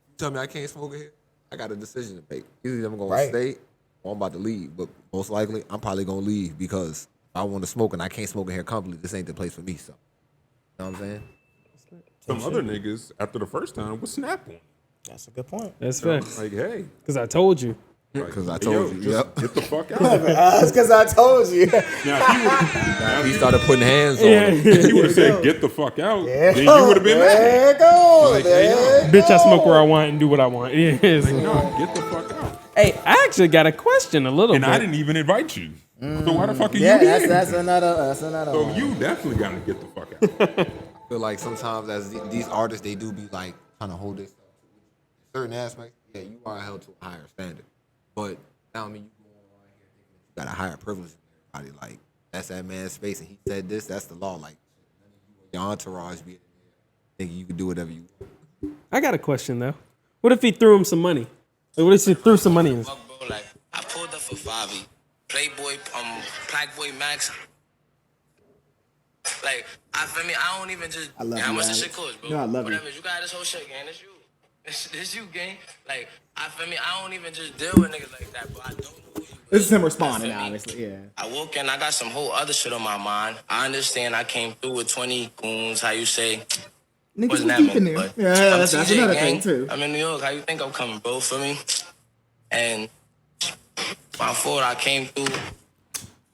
You tell me I can't smoke in here, I got a decision to make. Either I'm gonna stay or I'm about to leave. But most likely, I'm probably gonna leave because if I want to smoke and I can't smoke in here comfortably, this ain't the place for me. So, you know what I'm saying? Some other niggas, after the first time, would snap one. That's a good point. That's fair. Like, hey. Because I told you. Because I Hey, told yo, you. just Yep. get the fuck out. That's because I told you. Now, He started putting hands on him. if he would have said, get the fuck out, then you would have been mad. There you go. Like, there hey, you Bitch, I smoke go. where I want and do what I want. Yeah, it's- No, get the fuck out. Hey, I actually got a question a little And bit. I didn't even invite you. So why the fuck are Yeah, you here? that's another So one. you definitely got to get the fuck out. I feel like sometimes as these artists, they do be like trying to hold this certain aspects. Yeah, you are held to a higher standard, but that don't mean you going around here thinking that you got a higher privilege than everybody. Like that's that man's space, and he said this. That's the law. Like none of you or your entourage be in there thinking you can do whatever you want. I got a question, though. What if he threw him some money? Like, what if he threw some money in? Fuck, bro, like, I pulled up for Favi. PlaqueboyMax. Like, I feel me, I don't even just, I love how you, much Alex. this shit cost, bro? No, I love you. Whatever, you got this whole shit, gang, that's you. This you, gang. Like, I feel me, I don't even just deal with niggas like that, bro. I don't know who you This is him You responding, feel me? obviously. Yeah. I woke in, I got some whole other shit on my mind. I understand I came through with 20 goons, how you say. Niggas was Wasn't that deep in many, there. but Yeah, I'm that's TJ, another gang. thing, too. I'm in New York. How you think I'm coming, bro? For me, and my fault. I came through.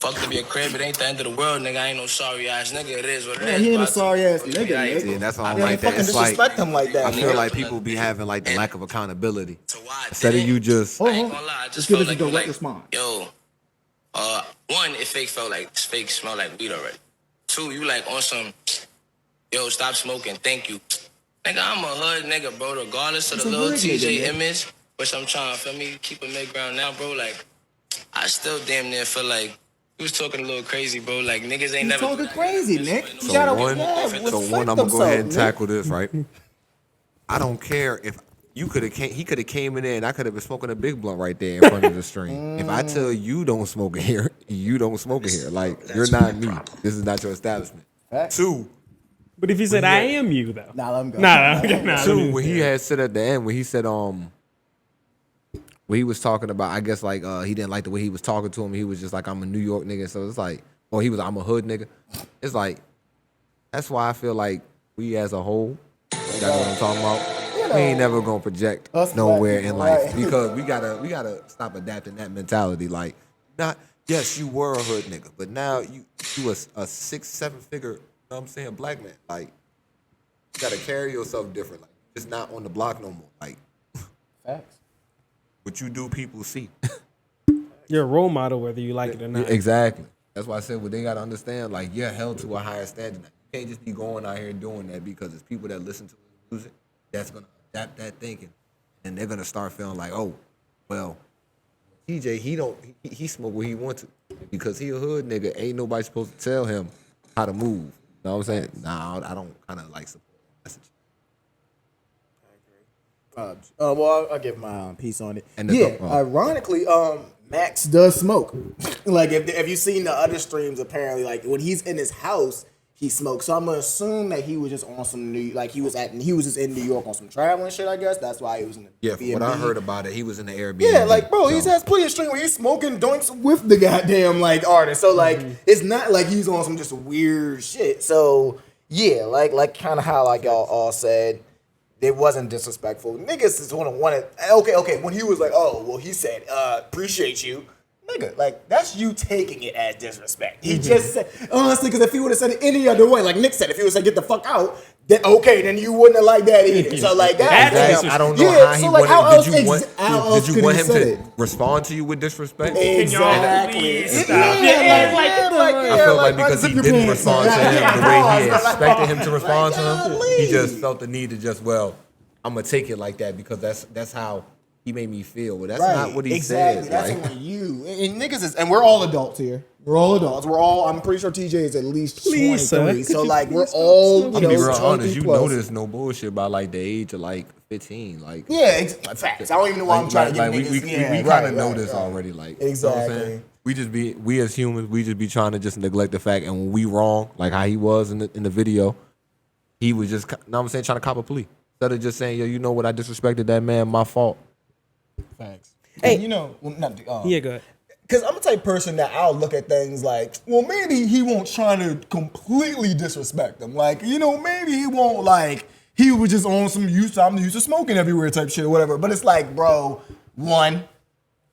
Fucked up your crib. It ain't the end of the world, nigga. I ain't no sorry ass nigga. It is what it Yeah, is. he ain't a but I sorry ass took- nigga, Yeah, nigga. See, and that's why I don't Yeah, like that. fucking It's like disrespect him like that. I feel man. like people be having like the lack of accountability So why I instead of didn't- you just. I ain't gonna lie. I Let's just give felt us a like, direct like response. yo, one, it fake smell like weed already. Two, you like on some, yo, stop smoking. Thank you. Nigga, I'm a hood nigga, bro. Regardless of He's the a little hood TJ nigga, man. image, which I'm trying, feel me, keep a mid-ground now, bro. Like, I still damn near feel like you was talking a little crazy, bro. Like, niggas ain't He's never talking crazy, Nick. You So gotta one, respect I'm gonna go himself, ahead and Nick. tackle this, right? I don't care if you could have he could have came in there and I could have been smoking a big blunt right there in front of the stream. If I tell you don't smoke in here, you don't smoke in here. Like you're not me. This is not your establishment. Facts. Two, But if he said, I am you, though. Nah, let him go. Nah, okay, nah. let two, me- when he had said at the end, when he said when he was talking about, I guess like he didn't like the way he was talking to him. He was just like, I'm a New York nigga. So it's like, or he was, I'm a hood nigga. It's like, that's why I feel like we as a whole, you know what I'm talking about? We ain't never gonna project Us nowhere black in people, life right. because we gotta stop adapting that mentality. Like, not yes, you were a hood nigga, but now you a 6-7 figure, you know what I'm saying, black man. Like, you gotta carry yourself different. Like, it's not on the block no more. Like, Facts. what you do, people see. You're a role model, whether you like it or not. Exactly. That's why I said, well, they gotta understand, like, you're held to a higher standard. You can't just be going out here doing that because it's people that listen to his music that's gonna adapt that thinking, and they're gonna start feeling like, oh, well, TJ, he smoke what he wants to because he a hood nigga. Ain't nobody supposed to tell him how to move. You know what I'm saying? Nah, I don't kind of like support that message. Well, I'll give my piece on it. And the- Yeah, ironically, Max does smoke. Like, if you seen the other streams, apparently, like when he's in his house, he smoked. So I'm gonna assume that he was just on some he was just in New York on some traveling shit. I guess that's why he was in the Yeah, from what I heard about it, he was in the Airbnb. Yeah, like bro, he has plenty of stream where he's smoking joints with the goddamn like artist. So like, it's not like he's on some just weird shit. So yeah, like kind of how like y'all all said, it wasn't disrespectful. Niggas just wanted. Okay. When he was like, oh well, he said, appreciate you. Nigga, like, that's you taking it as disrespect. He just said, honestly, because if he would have said it any other way, like Nick said, if he would have said, get the fuck out, then okay, then you wouldn't have liked that either. So, like, that's I don't know how he wanted. Did you want him to respond to you with disrespect? Exactly. I feel like because he didn't respond to him the way he expected him to respond to him, he just felt the need to just, well, I'm going to take it like that because that's how he made me feel, but that's not what he said. That's on you. And niggas and we're all adults here. We're all adults. I'm pretty sure TJ is at least 23. So like we're all, I'm be real honest. You know there's no bullshit about like the age of like 15. Like facts. I don't even know why I'm trying to get niggas. We kind of know this already. Like exactly. You know what I'm saying? We as humans, we just be trying to just neglect the fact, and when we wrong, like how he was in the video, he was just, trying to cop a plea instead of just saying, yo, you know what, I disrespected that man, my fault. Facts. Hey, and you know, go ahead. Because I'm the type of person that I'll look at things like, well, maybe he won't try to completely disrespect them. Like, you know, maybe he won't like, he was just on some I'm used to smoking everywhere type shit or whatever. But it's like, bro, 1,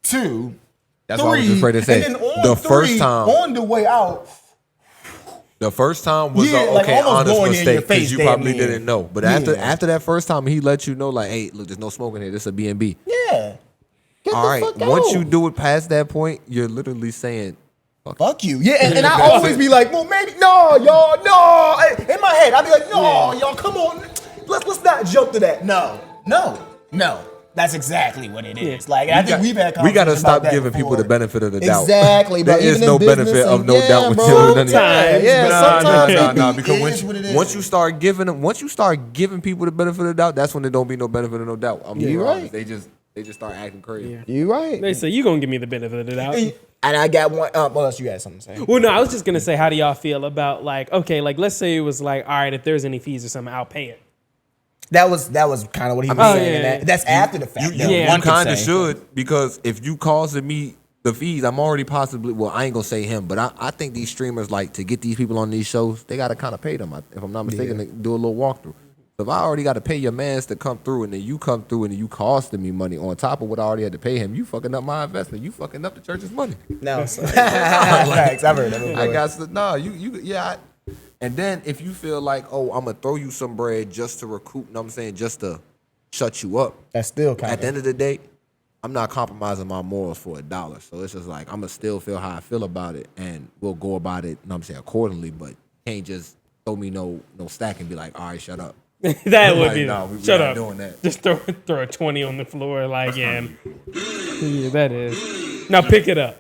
2, that's 3, what I was just afraid to say. And then on the 3, first time, on the way out. The first time was like an honest mistake because you probably didn't know. But after that first time, he let you know, like, hey, look, there's no smoking here. This is a B&B. Yeah. Get all the right. fuck Once out. you do it past that point, you're literally saying, fuck you. Yeah, and I always be like, well, maybe, no, y'all, no. In my head, I'd be like, no, y'all, come on. Let's not jump to that. No. That's exactly what it is. Like, I think we've had conversations. We got to stop about giving people the benefit of the doubt. Exactly, bro. There is no benefit of no doubt with you. Sometimes nah. Because once you start giving people the benefit of the doubt, that's when there don't be no benefit of no doubt. I mean, you're right. They just start acting crazy. Yeah. You right. They say you gonna give me the benefit of the doubt. And I got one. Unless you had something to say. Well, no, I was just gonna say, how do y'all feel about like, okay, like let's say it was like, all right, if there's any fees or something, I'll pay it. That was kind of what he was saying. Yeah. That's after the fact. You kind of should, because if you causing me the fees, I'm already possibly, well, I ain't gonna say him, but I think these streamers, like, to get these people on these shows, they gotta kind of pay them, if I'm not mistaken, to do a little walkthrough. So if I already got to pay your mans to come through, and then you come through and then you costing me money on top of what I already had to pay him, you fucking up my investment. You fucking up the church's money. No, thanks. I've heard that. I got to, and then if you feel like, oh, I'm gonna throw you some bread just to recoup, you know what I'm saying, just to shut you up. That's still kind of. At the end of the day, I'm not compromising my morals for $1. So it's just like, I'm gonna still feel how I feel about it, and we'll go about it, you know what I'm saying, accordingly, but you can't just throw me no stack and be like, all right, shut up. That would be shut up. Doing that. Just throw a 20 on the floor, like, yeah, that is. Now pick it up.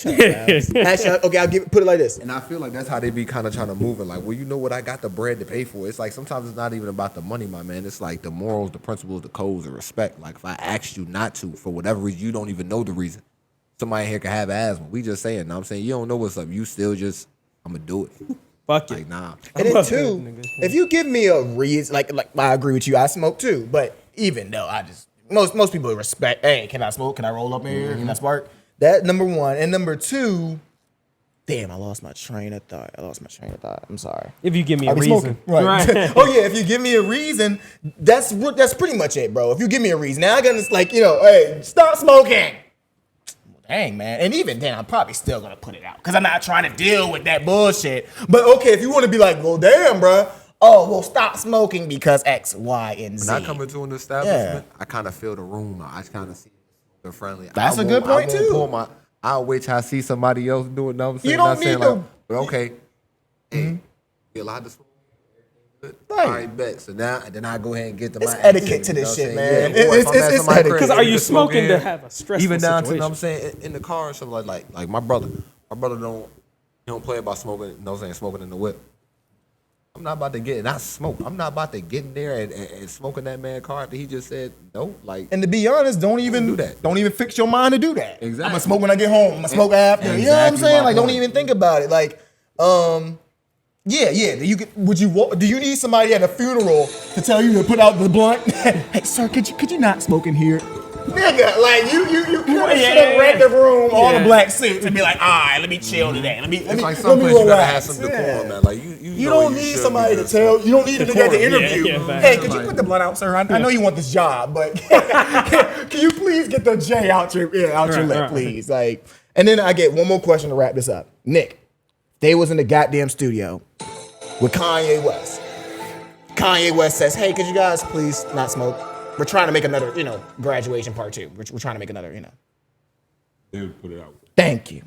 Actually, okay, I'll put it like this. And I feel like that's how they be kind of trying to move it. Like, well, you know what? I got the bread to pay for. It's like sometimes it's not even about the money, my man. It's like the morals, the principles, the codes, the respect. Like, if I asked you not to, for whatever reason, you don't even know the reason. Somebody here can have asthma. We just saying, you know what I'm saying? You don't know what's up. You still just, I'm going to do it. Fuck like, it. nah. And then two, if you give me a reason, like I agree with you, I smoke too. But even though I just, most people respect, hey, can I smoke? Can I roll up in here? Can I spark? That number one. And number two, damn, I lost my train of thought. I'm sorry. If you give me a reason. Right. Oh, yeah, if you give me a reason, that's pretty much it, bro. If you give me a reason. Now I'm going to, like, you know, hey, stop smoking. Dang, man. And even then, I'm probably still going to put it out because I'm not trying to deal with that bullshit. But, okay, if you want to be like, well, damn, bro. Oh, well, stop smoking because X, Y, and Z. When I come into an establishment, I kind of feel the room. I kind of see it friendly. That's a good point, too. I'll wait till I see somebody else do it. No, I'm saying, you don't need no. But okay, hey, you allowed to smoke? Right. All right, bet. So now, then I go ahead and get to it's my etiquette to this shit, man. Yeah, it's etiquette. Because are you smoking to have a stressful even down situation? to, I'm saying, in the car or something like my brother. My brother don't play about smoking. No saying smoking in the whip. I'm not about to get, and I smoke. I'm not about to get in there and smoking that man's car after he just said no. Like, and to be honest, don't even do that. Don't even fix your mind to do that. Exactly. I'm gonna smoke when I get home. I'm gonna smoke after. You know what I'm saying? Like, don't even think about it. Like, Yeah. Would you? Do you need somebody at a funeral to tell you to put out the blunt? Hey, sir, could you not smoke in here? Nigga, like you should have read the room, all the black suits, and be like, all right, let me chill today. Let me It's like let some me place you gotta relax. have some decorum, Yeah. man. Like You don't need somebody to tell. You don't need a nigga at the interview. yeah, Hey, could you put the blunt out, sir? I know you want this job, but can you please get the J out your lip, please? Like, and then I get one more question to wrap this up. Nick, they was in the goddamn studio with Kanye West. Kanye West says, "Hey, could you guys please not smoke? We're trying to make another, graduation part 2. We're trying to make another, They would put it out. Thank you.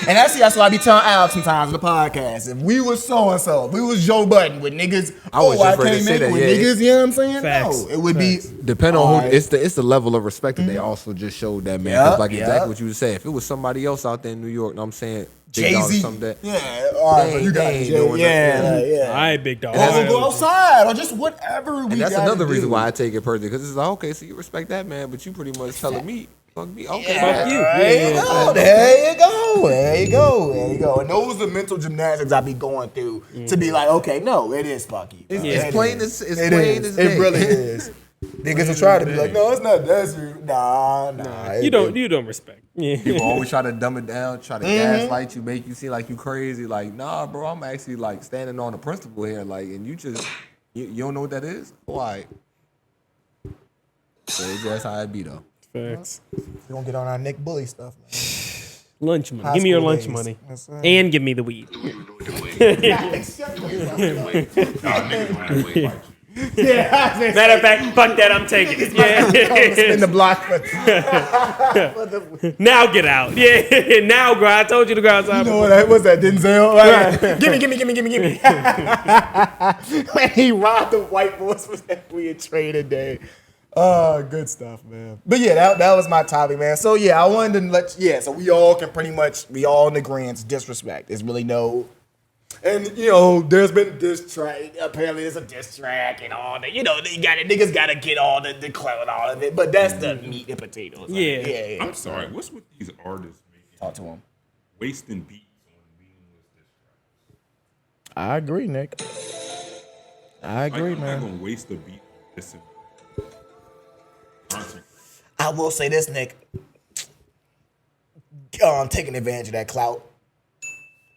And that's why I be telling Alex sometimes in the podcast. If we was so-and-so, if we was Joe Budden with niggas, I was just ready to can't say make that, it with yeah. niggas, you know what I'm saying? Facts. No, it would be... Depending on who, Alright. it's the level of respect that they also just showed that man. 'Cause like Yup. exactly what you were saying. If it was somebody else out there in New York, know what I'm saying, Big Dog or Jay-Z. something that, Yeah, all right, They you got ain't it, doing yeah, that. yeah. All right, big dog. Or we'll go outside, or just whatever we and that's gotta another reason do. why I take it personally, because it's like, okay, so you respect that man, but you pretty much telling me, fuck me, okay, Yeah, man. you. There you go. There you go. There you go. There you go. And those are the mental gymnastics I be going through to be like, okay, no, it is fucky. It's plain as It plain is. as day. It really is. Niggas will try to be like, no, it's not that serious. Nah. You don't respect. Yeah. People always try to dumb it down, try to gaslight you, make you seem like you crazy. Like, nah, bro, I'm actually like standing on the principle here. Like, and you just, you don't know what that is? Why? So that's how it be though. Facts. We're gonna get on our Nick Bully stuff, man. Lunch money. High Give me your school lunch days. money. That's right. And give me the weed. Nah, niggas gonna have to wait. Matter of fact, fuck that, I'm taking it. In Yeah. the block. Now get out. Yeah. Now, bro. I told you to go outside. You know what? What's that? Denzel? Like, gimme. Man, he robbed the white boys for that weird trading day. Oh, good stuff, man. But yeah, that was my topic, man. So yeah, I wanted to so we all can we all in agreement, disrespect. There's really no, and there's been diss track. Apparently there's a diss track and all that. Niggas gotta get all the clout and all of it. But that's the meat and potatoes. Yeah. I'm sorry. What's with these artists making Talk to him. wasting beats on meaningless diss tracks? I agree, Nick. I agree, I'm man. not gonna waste a beat on dissing content. I will say this, Nick. Taking advantage of that clout.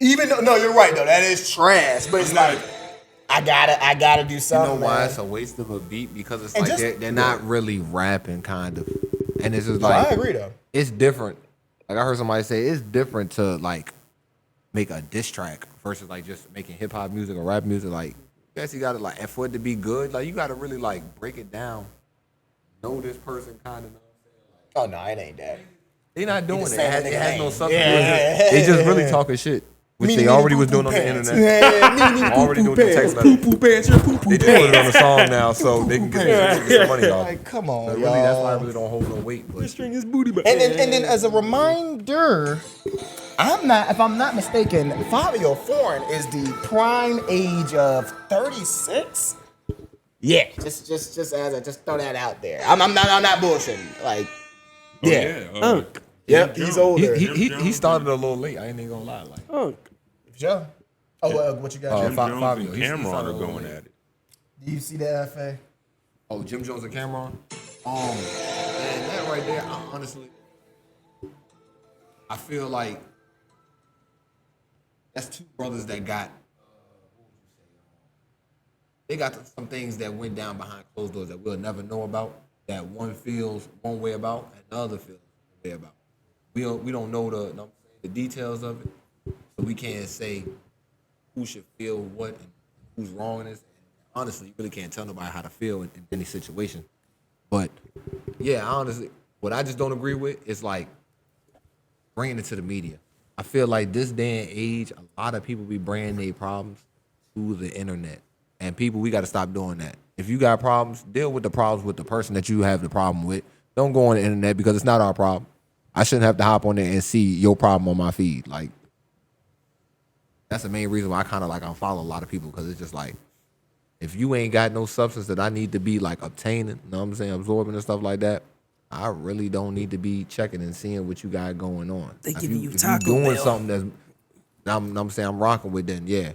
Even though, no, you're right though. That is trash. But it's like, I gotta do You something. know why man. it's a waste of a beat? Because it's And like just- they're not really rapping, kind of. And it's just No, like, I agree though. it's different. Like I heard somebody say, it's different to like make a diss track versus like just making hip hop music or rap music. Like, you actually gotta like, and for it to be good, like you gotta really like break it down. Know this person, kind of. Oh no, it ain't that. They not doing it. just It saying has, the it nigga has no name. substance. Yeah. They just really talking shit, which they already was doing on the internet. Already doing the text message. Poo pants, your poo They just put it on the song now, so they can get some money off. Like, come on, So y'all. really, that's why I really don't hold no weight. But String his booty back. And then as a reminder, if I'm not mistaken, Fabio Foreign is the prime age of 36. Yeah, just throw that out there. I'm not bullshitting. Like, yeah. Yep, he's older. he started a little late. I ain't even gonna lie. Like Unk. Sure. Oh, what you got? Jim Jeff? Jones Fabio, and he's Cameron started are a little going late. at it. Do you see that, FA? oh, Jim Jones and Cameron. Man, that right there. Honestly, I feel like that's two brothers that got. They got some things that went down behind closed doors that we'll never know about. That one feels one way about, and the other feels one way about. We don't know the details of it, so we can't say who should feel what and who's wrong in this. Honestly, you really can't tell nobody how to feel in any situation. But yeah, honestly, what I just don't agree with is like bringing it to the media. I feel like this day and age, a lot of people be bringing their problems to the internet. And people, we got to stop doing that. If you got problems, deal with the problems with the person that you have the problem with. Don't go on the internet because it's not our problem. I shouldn't have to hop on there and see your problem on my feed. Like, that's the main reason why I kind of like unfollow a lot of people, because it's just like, if you ain't got no substance that I need to be like obtaining, you know what I'm saying, absorbing and stuff like that, I really don't need to be checking and seeing what you got going on. They If giving you if Taco doing Bell. something that's I'm saying I'm rocking with, then yeah,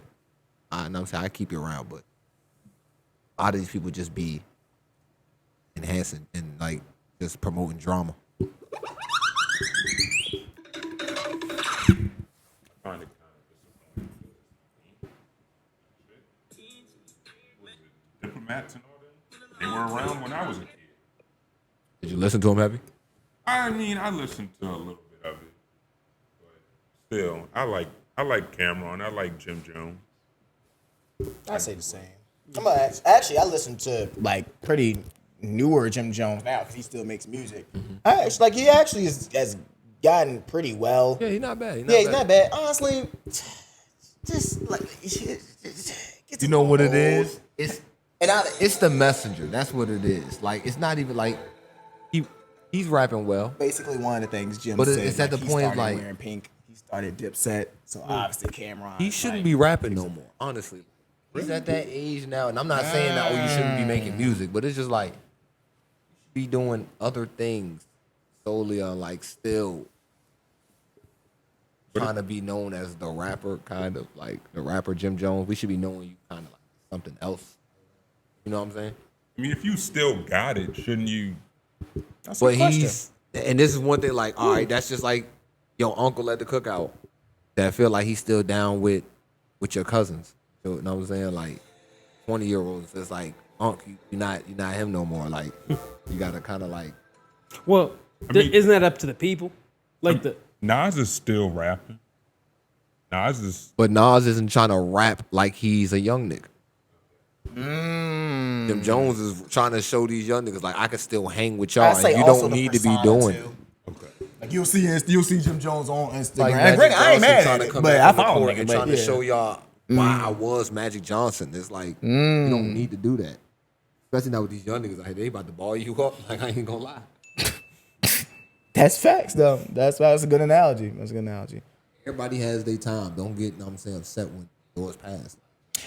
I'm saying I keep you around. But a lot of these people just be enhancing and like just promoting drama. Find it kind of diplomats and all that. They were around when I was a kid. Did you listen to him, Happy? I mean, I listened to a little bit of it, but still, I like Cameron. I like Jim Jones. I say the same. Actually, I listen to like pretty newer Jim Jones now because he still makes music. He actually has gotten pretty well. Yeah, he's not bad. He's not bad. Honestly, just like You know what it is? It's the messenger. That's what it is. Like it's not even like he's rapping well. Basically, one of the things Jim But said. it's at the he point started like wearing pink. He started Dipset, so obviously Cameron. he shouldn't be rapping no more. Honestly, he's at that age now, and I'm not saying that you shouldn't be making music, but it's just like you should be doing other things solely on like still trying to be known as the rapper, kind of like the rapper Jim Jones. We should be knowing you kind of like something else. You know what I'm saying? I mean, if you still got it, shouldn't you? That's But a question. and this is one thing, like, all right, that's just like your uncle at the cookout that feel like he's still down with your cousins. You know what I'm saying? Like 20-year-olds, it's like, Unc, you're not him no more. Like, you gotta kind of like. Well, mean- isn't that up to the people? Like Nas is still rapping. Nas is. But Nas isn't trying to rap like he's a young nigga. Jim Jones is trying to show these young niggas like I can still hang with y'all, I and say you also don't the need to be persona, doing. too. Okay. Like you'll see Jim Jones on Instagram. Like And Magic I ain't Johnson mad trying at to it, come but I back on the follow court nigga, and but trying to yeah. show y'all why I was Magic Johnson. It's like you don't need to do that, especially now with these young niggas. Like they about to ball you up. Like I ain't gonna lie. That's facts, though. That's a good analogy. Everybody has their time. Don't get, you know what I'm saying, upset when doors pass.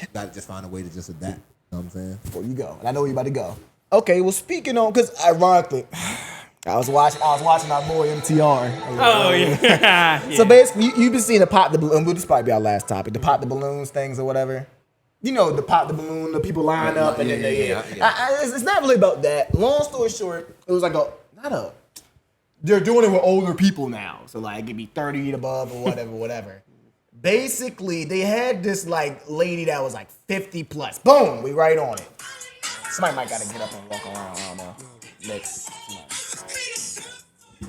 You gotta just find a way to just adapt. You know what I'm saying? Before you go, and I know where you about to go. Okay, well, speaking on, because ironically, I was watching our boy MTR. oh yeah. So basically, you've been seeing the pop the balloon. This probably be our last topic. The pop the balloons things or whatever. You know, the pop the balloon, the people line up, and then it's not really about that. Long story short, it was like they're doing it with older people now. So like, it'd be 30 and above or whatever. Basically, they had this like lady that was like 50 plus. Boom, we right on it. Somebody might gotta get up and walk around. I don't know. Next.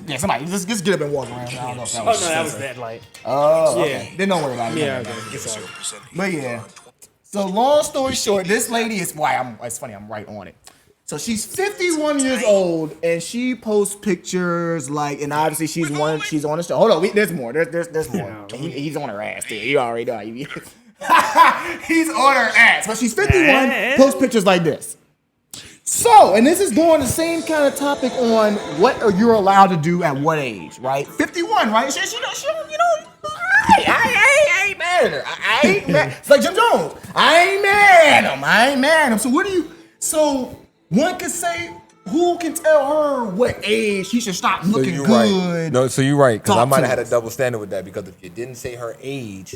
Yeah, somebody just get up and walk around. I don't know if that Oh no, was. that was that light. Oh, Yeah. okay. Then don't worry about it. Yeah, Don't worry okay. about it. It's all right. But yeah. So long story short, this lady is it's funny, I'm right on it. So she's 51 years old and she posts pictures like, and obviously she's on the show. Hold on, there's more. There's more. He's on her ass too. You already know. He's on her ass. But she's 51, posts pictures like this. So, and this is going the same kind of topic on what are you allowed to do at what age, right? 51, right? She I ain't mad at her. I ain't mad. It's like Jim Jones. I ain't mad at him. So one could say, who can tell her what age she should stop looking good? Right. No, so you're right. Because I Talk might to have had a us. double standard with that. Because if you didn't say her age,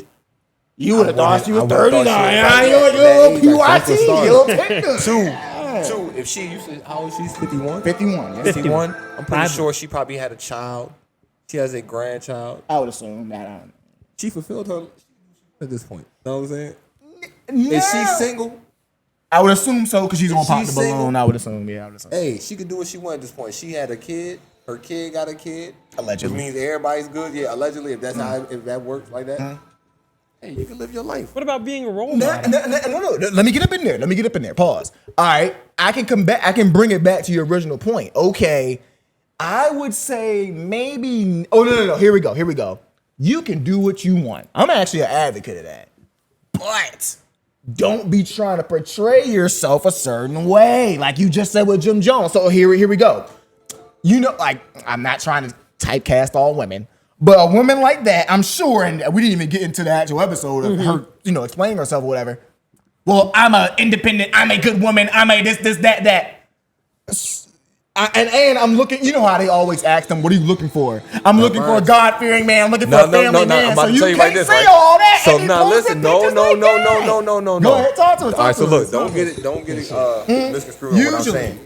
You would have thought she was I would've 39. thought she You're was a like that age, PYT. like You're a Tinder. Two, if she used to, how old she's 51? 51, yeah. 51. I'm pretty sure she probably had a child. She has a grandchild. I would assume that. I don't know. She fulfilled her at this point. Know what I'm saying? Is she single? I would assume so because she's If gonna pop the she's balloon. single- I would assume, yeah. Hey, she could do what she wanted at this point. She had a kid. Her kid got a kid. Allegedly. Which means everybody's good. Yeah, allegedly. If that's if that works like that, hey, you can live your life. What about being a role No. model? Let me get up in there. Pause. All right, I can come back. I can bring it back to your original point. Okay, I would say maybe. Oh no. Here we go. You can do what you want. I'm actually an advocate of that, but don't be trying to portray yourself a certain way, like you just said with Jim Jones. So here we go. You know, like I'm not trying to typecast all women. But a woman like that, I'm sure, and we didn't even get into the actual episode of her, explaining herself or whatever. Well, I'm a independent, I'm a good woman, I'm a this, that. And I'm looking. You know how they always ask them, "What are you looking for?" I'm looking for a God-fearing man. I'm looking for a family man. I'm about So to you tell you can't right this, say right? all that. So and now post listen, the pictures like that. no. Go ahead, talk to us. All right, so look, talk don't get it misconstrued on what I'm Usually. saying.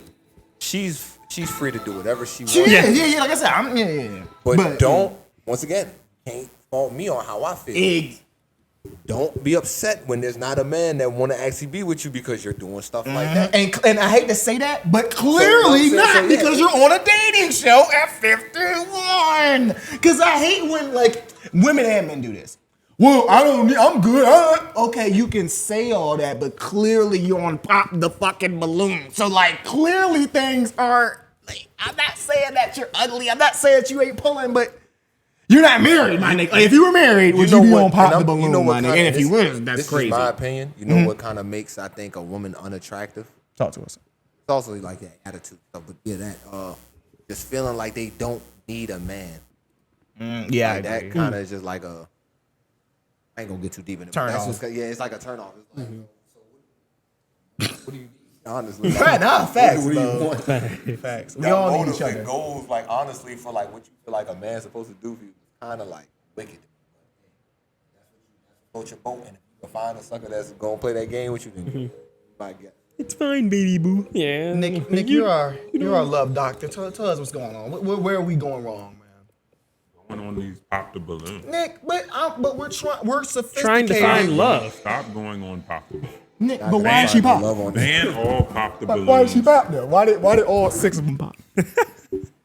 She's free to do whatever she wants. Yeah. Like I said, yeah. But don't, once again, can't fault me on how I feel. Don't be upset when there's not a man that want to actually be with you because you're doing stuff like that. And I hate to say that, but clearly not because you're on a dating show at 51. Because I hate when like women and men do this. Well, I'm good. Okay, you can say all that, but clearly you're on pop the fucking balloon. So like clearly things are like, I'm not saying that you're ugly. I'm not saying that you ain't pulling, but you're not married, my nigga. Like, if you were married, would you be on pop the balloon, my nigga? And if you was, that's crazy. This is my opinion. You know what kind of makes, I think, a woman unattractive? Talk to us. It's also like that attitude stuff, but yeah, that just feeling like they don't need a man. Yeah, Like, that kind of is just like a. I ain't gonna get too deep in it. Turn That's off. just, yeah, it's like a turn off. It's like, so what do you need? Honestly, Nah, facts, what do you bro. want? Facts. We That all need motive each other. and goals, like honestly, for like what you feel like a man's supposed to do for you, kind of like wicked. That's what you boat, and if you can find a sucker that's gonna play that game with you, then you might get. It's fine, baby boo. Yeah. Nick, you're our love doctor. Tell us what's going on. Where are we going wrong, man? Going on these pop the balloon. Nick, but we're sophisticated. Trying to find love. Stop going on pop the balloon. Nick, but why did she pop? Ban all pop the balloons. Why did she pop there? Why did all 6 of them pop?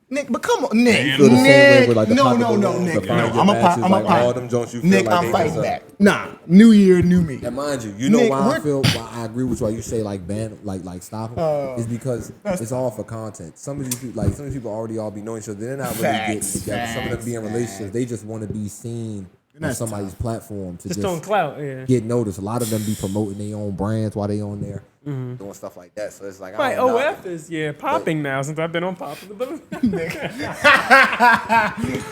Nick, but come on, Nick. Man, feel the same way with, like, the No, pop the no, balloons, Nick. the No, find your I'm a matches, pop. like, all them joints you feel Nick, like I'm they fighting just, back. Nah, new year, new me. And mind you, you know Nick, why I agree with you. Why you say like ban, like stop them? Is because it's all for content. Some of these people already all be knowing each other. They're not really getting together. Some of them be in relationships. They just want to be seen on somebody's platform to Just on clout, yeah. get noticed. A lot of them be promoting their own brands while they on there, doing stuff like that. So it's like My I don't know. OF is popping now since I've been on Pop of the Balloon.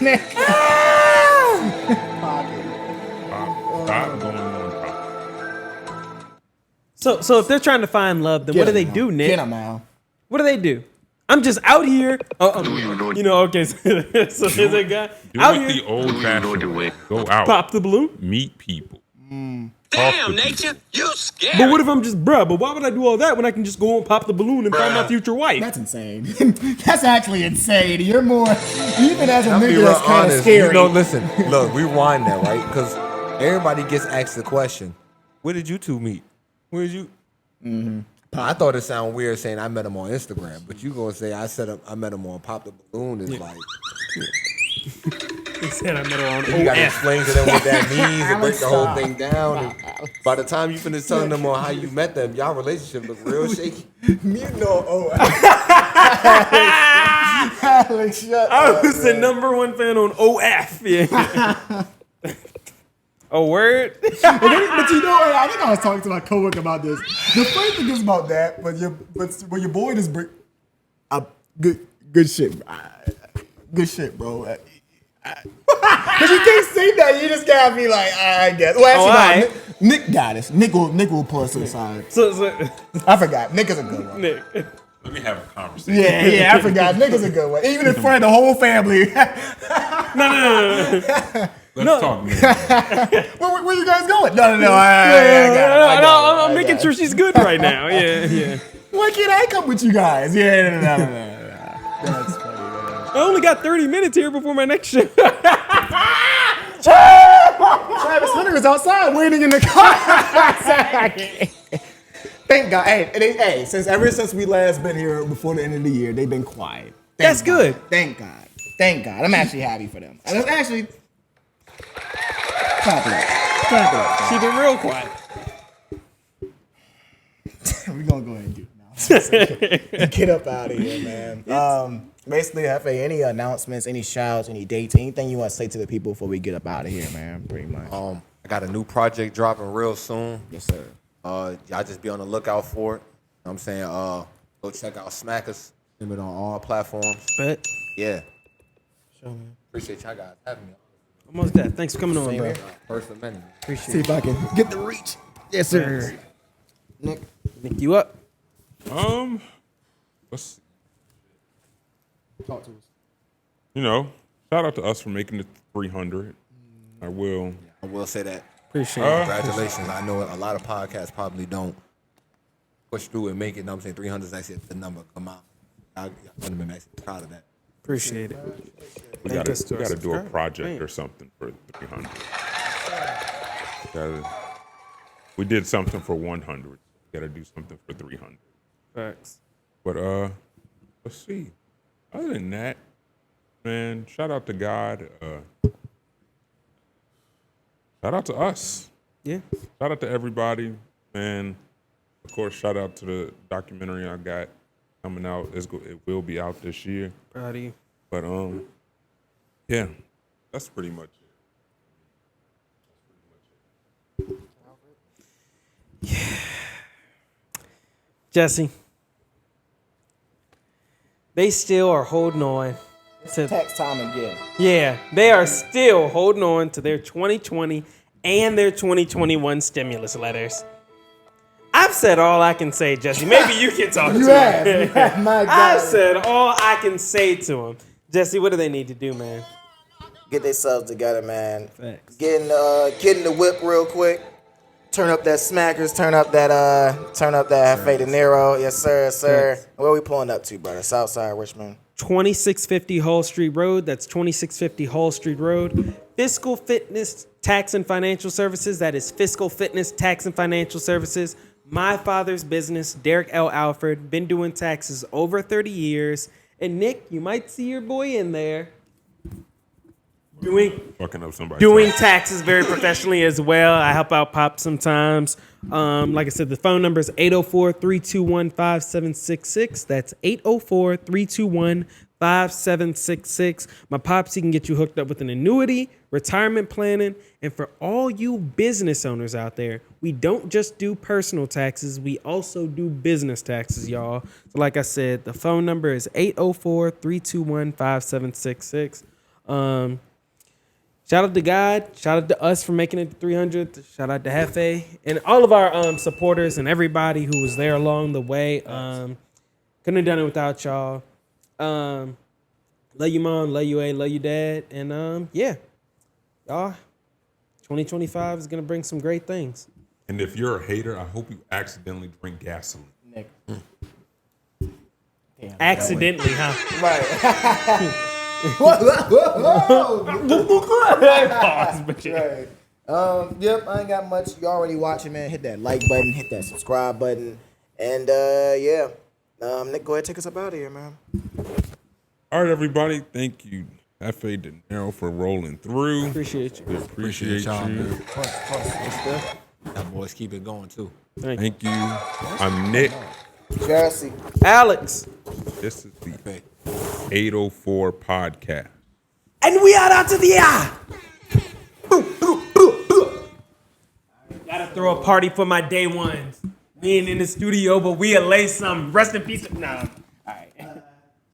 Nick. Stop going on pop. So if they're trying to find love, then what do they do, Nick? Get him out. What do they do? I'm just out here. Okay. So there's a guy Do out it here. the old-fashioned way. Go out. Pop the balloon. Meet people. Damn, nature, you scared. But what if I'm just bruh? But why would I do all that when I can just go and pop the balloon and find my future wife? That's insane. That's actually insane. You're more, even as a I'll be nigga, real that's kind of honest. scary. You know, listen, look, rewind that, right? Because everybody gets asked the question, where did you two meet? Where did you? I thought it sounded weird saying I met him on Instagram, but you gonna say I met him on Pop the Balloon is like, He said I met her on you gotta OF. explain to them what that means and break the whole thing down. And by the time you finish telling them on how you met them, y'all relationship look real shaky. You know, Alex, shut I up, was the #1 fan on OF. Yeah. A word? But you know, I think I was talking to my coworker about this. The funny thing is about that, when your boy just bring up good shit, good shit, bro. Because you can't say that. You just gotta be like, I guess. Well, actually, right. Nick got us. Nick will pull us to the side. So I forgot. Nick is a good one. Nick. Let me have a conversation. Yeah, I forgot. Nick is a good one. Even in front of the whole family. No. Let's talk. Man. Where you guys going? No. I'm making sure she's good right now. Yeah. Why can't I come with you guys? Yeah, no. That's funny, man. I only got 30 minutes here before my next show. Travis Hunter is outside waiting in the car. Thank God. Hey, ever since we last been here before the end of the year, they've been quiet. That's good. Thank God. I'm actually happy for them. And that's actually clap it up. She been real quiet. We're gonna go ahead and do it now. Get up out of here, man. Basically, Jefe, any announcements, any shouts, any dates, anything you want to say to the people before we get up out of here, man? Pretty much. I got a new project dropping real soon. Yes, sir. Y'all just be on the lookout for it. You know what I'm saying, go check out Smackers. Stream it on all platforms. But Yeah. Sure, man. Appreciate y'all guys having me. almost that. Thanks for coming on, bro. First of many. See if I can get the reach. Yes, sir. Nick, you up? Let's see. Talk to us. You know, shout out to us for making it 300. I will. I will say that. Appreciate it. Congratulations. I know a lot of podcasts probably don't push through and make it. I'm saying 300 is actually the number come out. I'm actually proud of that. Appreciate it. We Thank gotta us to our do a subscribers. project Thanks. or something for 300. We did something for 100. We gotta do something for 300. Facts. But let's see. Other than that, man, shout out to God. Shout out to us. Yeah. Shout out to everybody, man. Of course, shout out to the documentary I got coming out. It will be out this year. Proud of you. But yeah, that's pretty much it. Jesse. They still are holding on to Tax time again. Yeah, they are still holding on to their 2020 and their 2021 stimulus letters. I've said all I can say, Jesse. Maybe you can talk to him. My God. I've said all I can say to him. Jesse, what do they need to do, man? Get themselves together, man. Facts. Get in the whip real quick. Turn up that smackers. Turn up that JefeDinero. Yes, sir, sir. Facts. Where we pulling up to, brother? Southside Richmond. 2650 Hall Street Road. That's 2650 Hall Street Road. Fiscal Fitness Tax and Financial Services. That is Fiscal Fitness Tax and Financial Services. My father's business, Derek L. Alford. Been doing taxes over 30 years. And Nick, you might see your boy in there Fucking up somebody. doing taxes very professionally as well. I help out Pop sometimes. Like I said, the phone number is 804-321-5766. That's 804-321-5766. My Pops, he can get you hooked up with an annuity, retirement planning, and for all you business owners out there, we don't just do personal taxes, we also do business taxes, y'all. So like I said, the phone number is 804-321-5766. Shout out to God. Shout out to us for making it to 300. Shout out to Jefe and all of our supporters and everybody who was there along the way. Couldn't have done it without y'all. Love you, mom. Love you, A. Love you, dad. And yeah, y'all. 2025 is gonna bring some great things. And if you're a hater, I hope you accidentally drink gasoline. Nick. Damn, Accidentally, huh? Right. Pause, but yeah. Right. Yep, I ain't got much. You already watching, man. Hit that like button, hit that subscribe button. And yeah. Nick, go ahead, take us up out of here, man. All right, everybody. Thank you, JefeDinero, for rolling through. Appreciate you. We appreciate y'all, you. man. Y'all boys keep it going too. Thank you. I'm Nick. Jesse. Alex. This is the 804 podcast. And we are out to the air. Gotta throw a party for my day ones. We ain't in the studio, but we'll lay some. Rest in peace. Nah.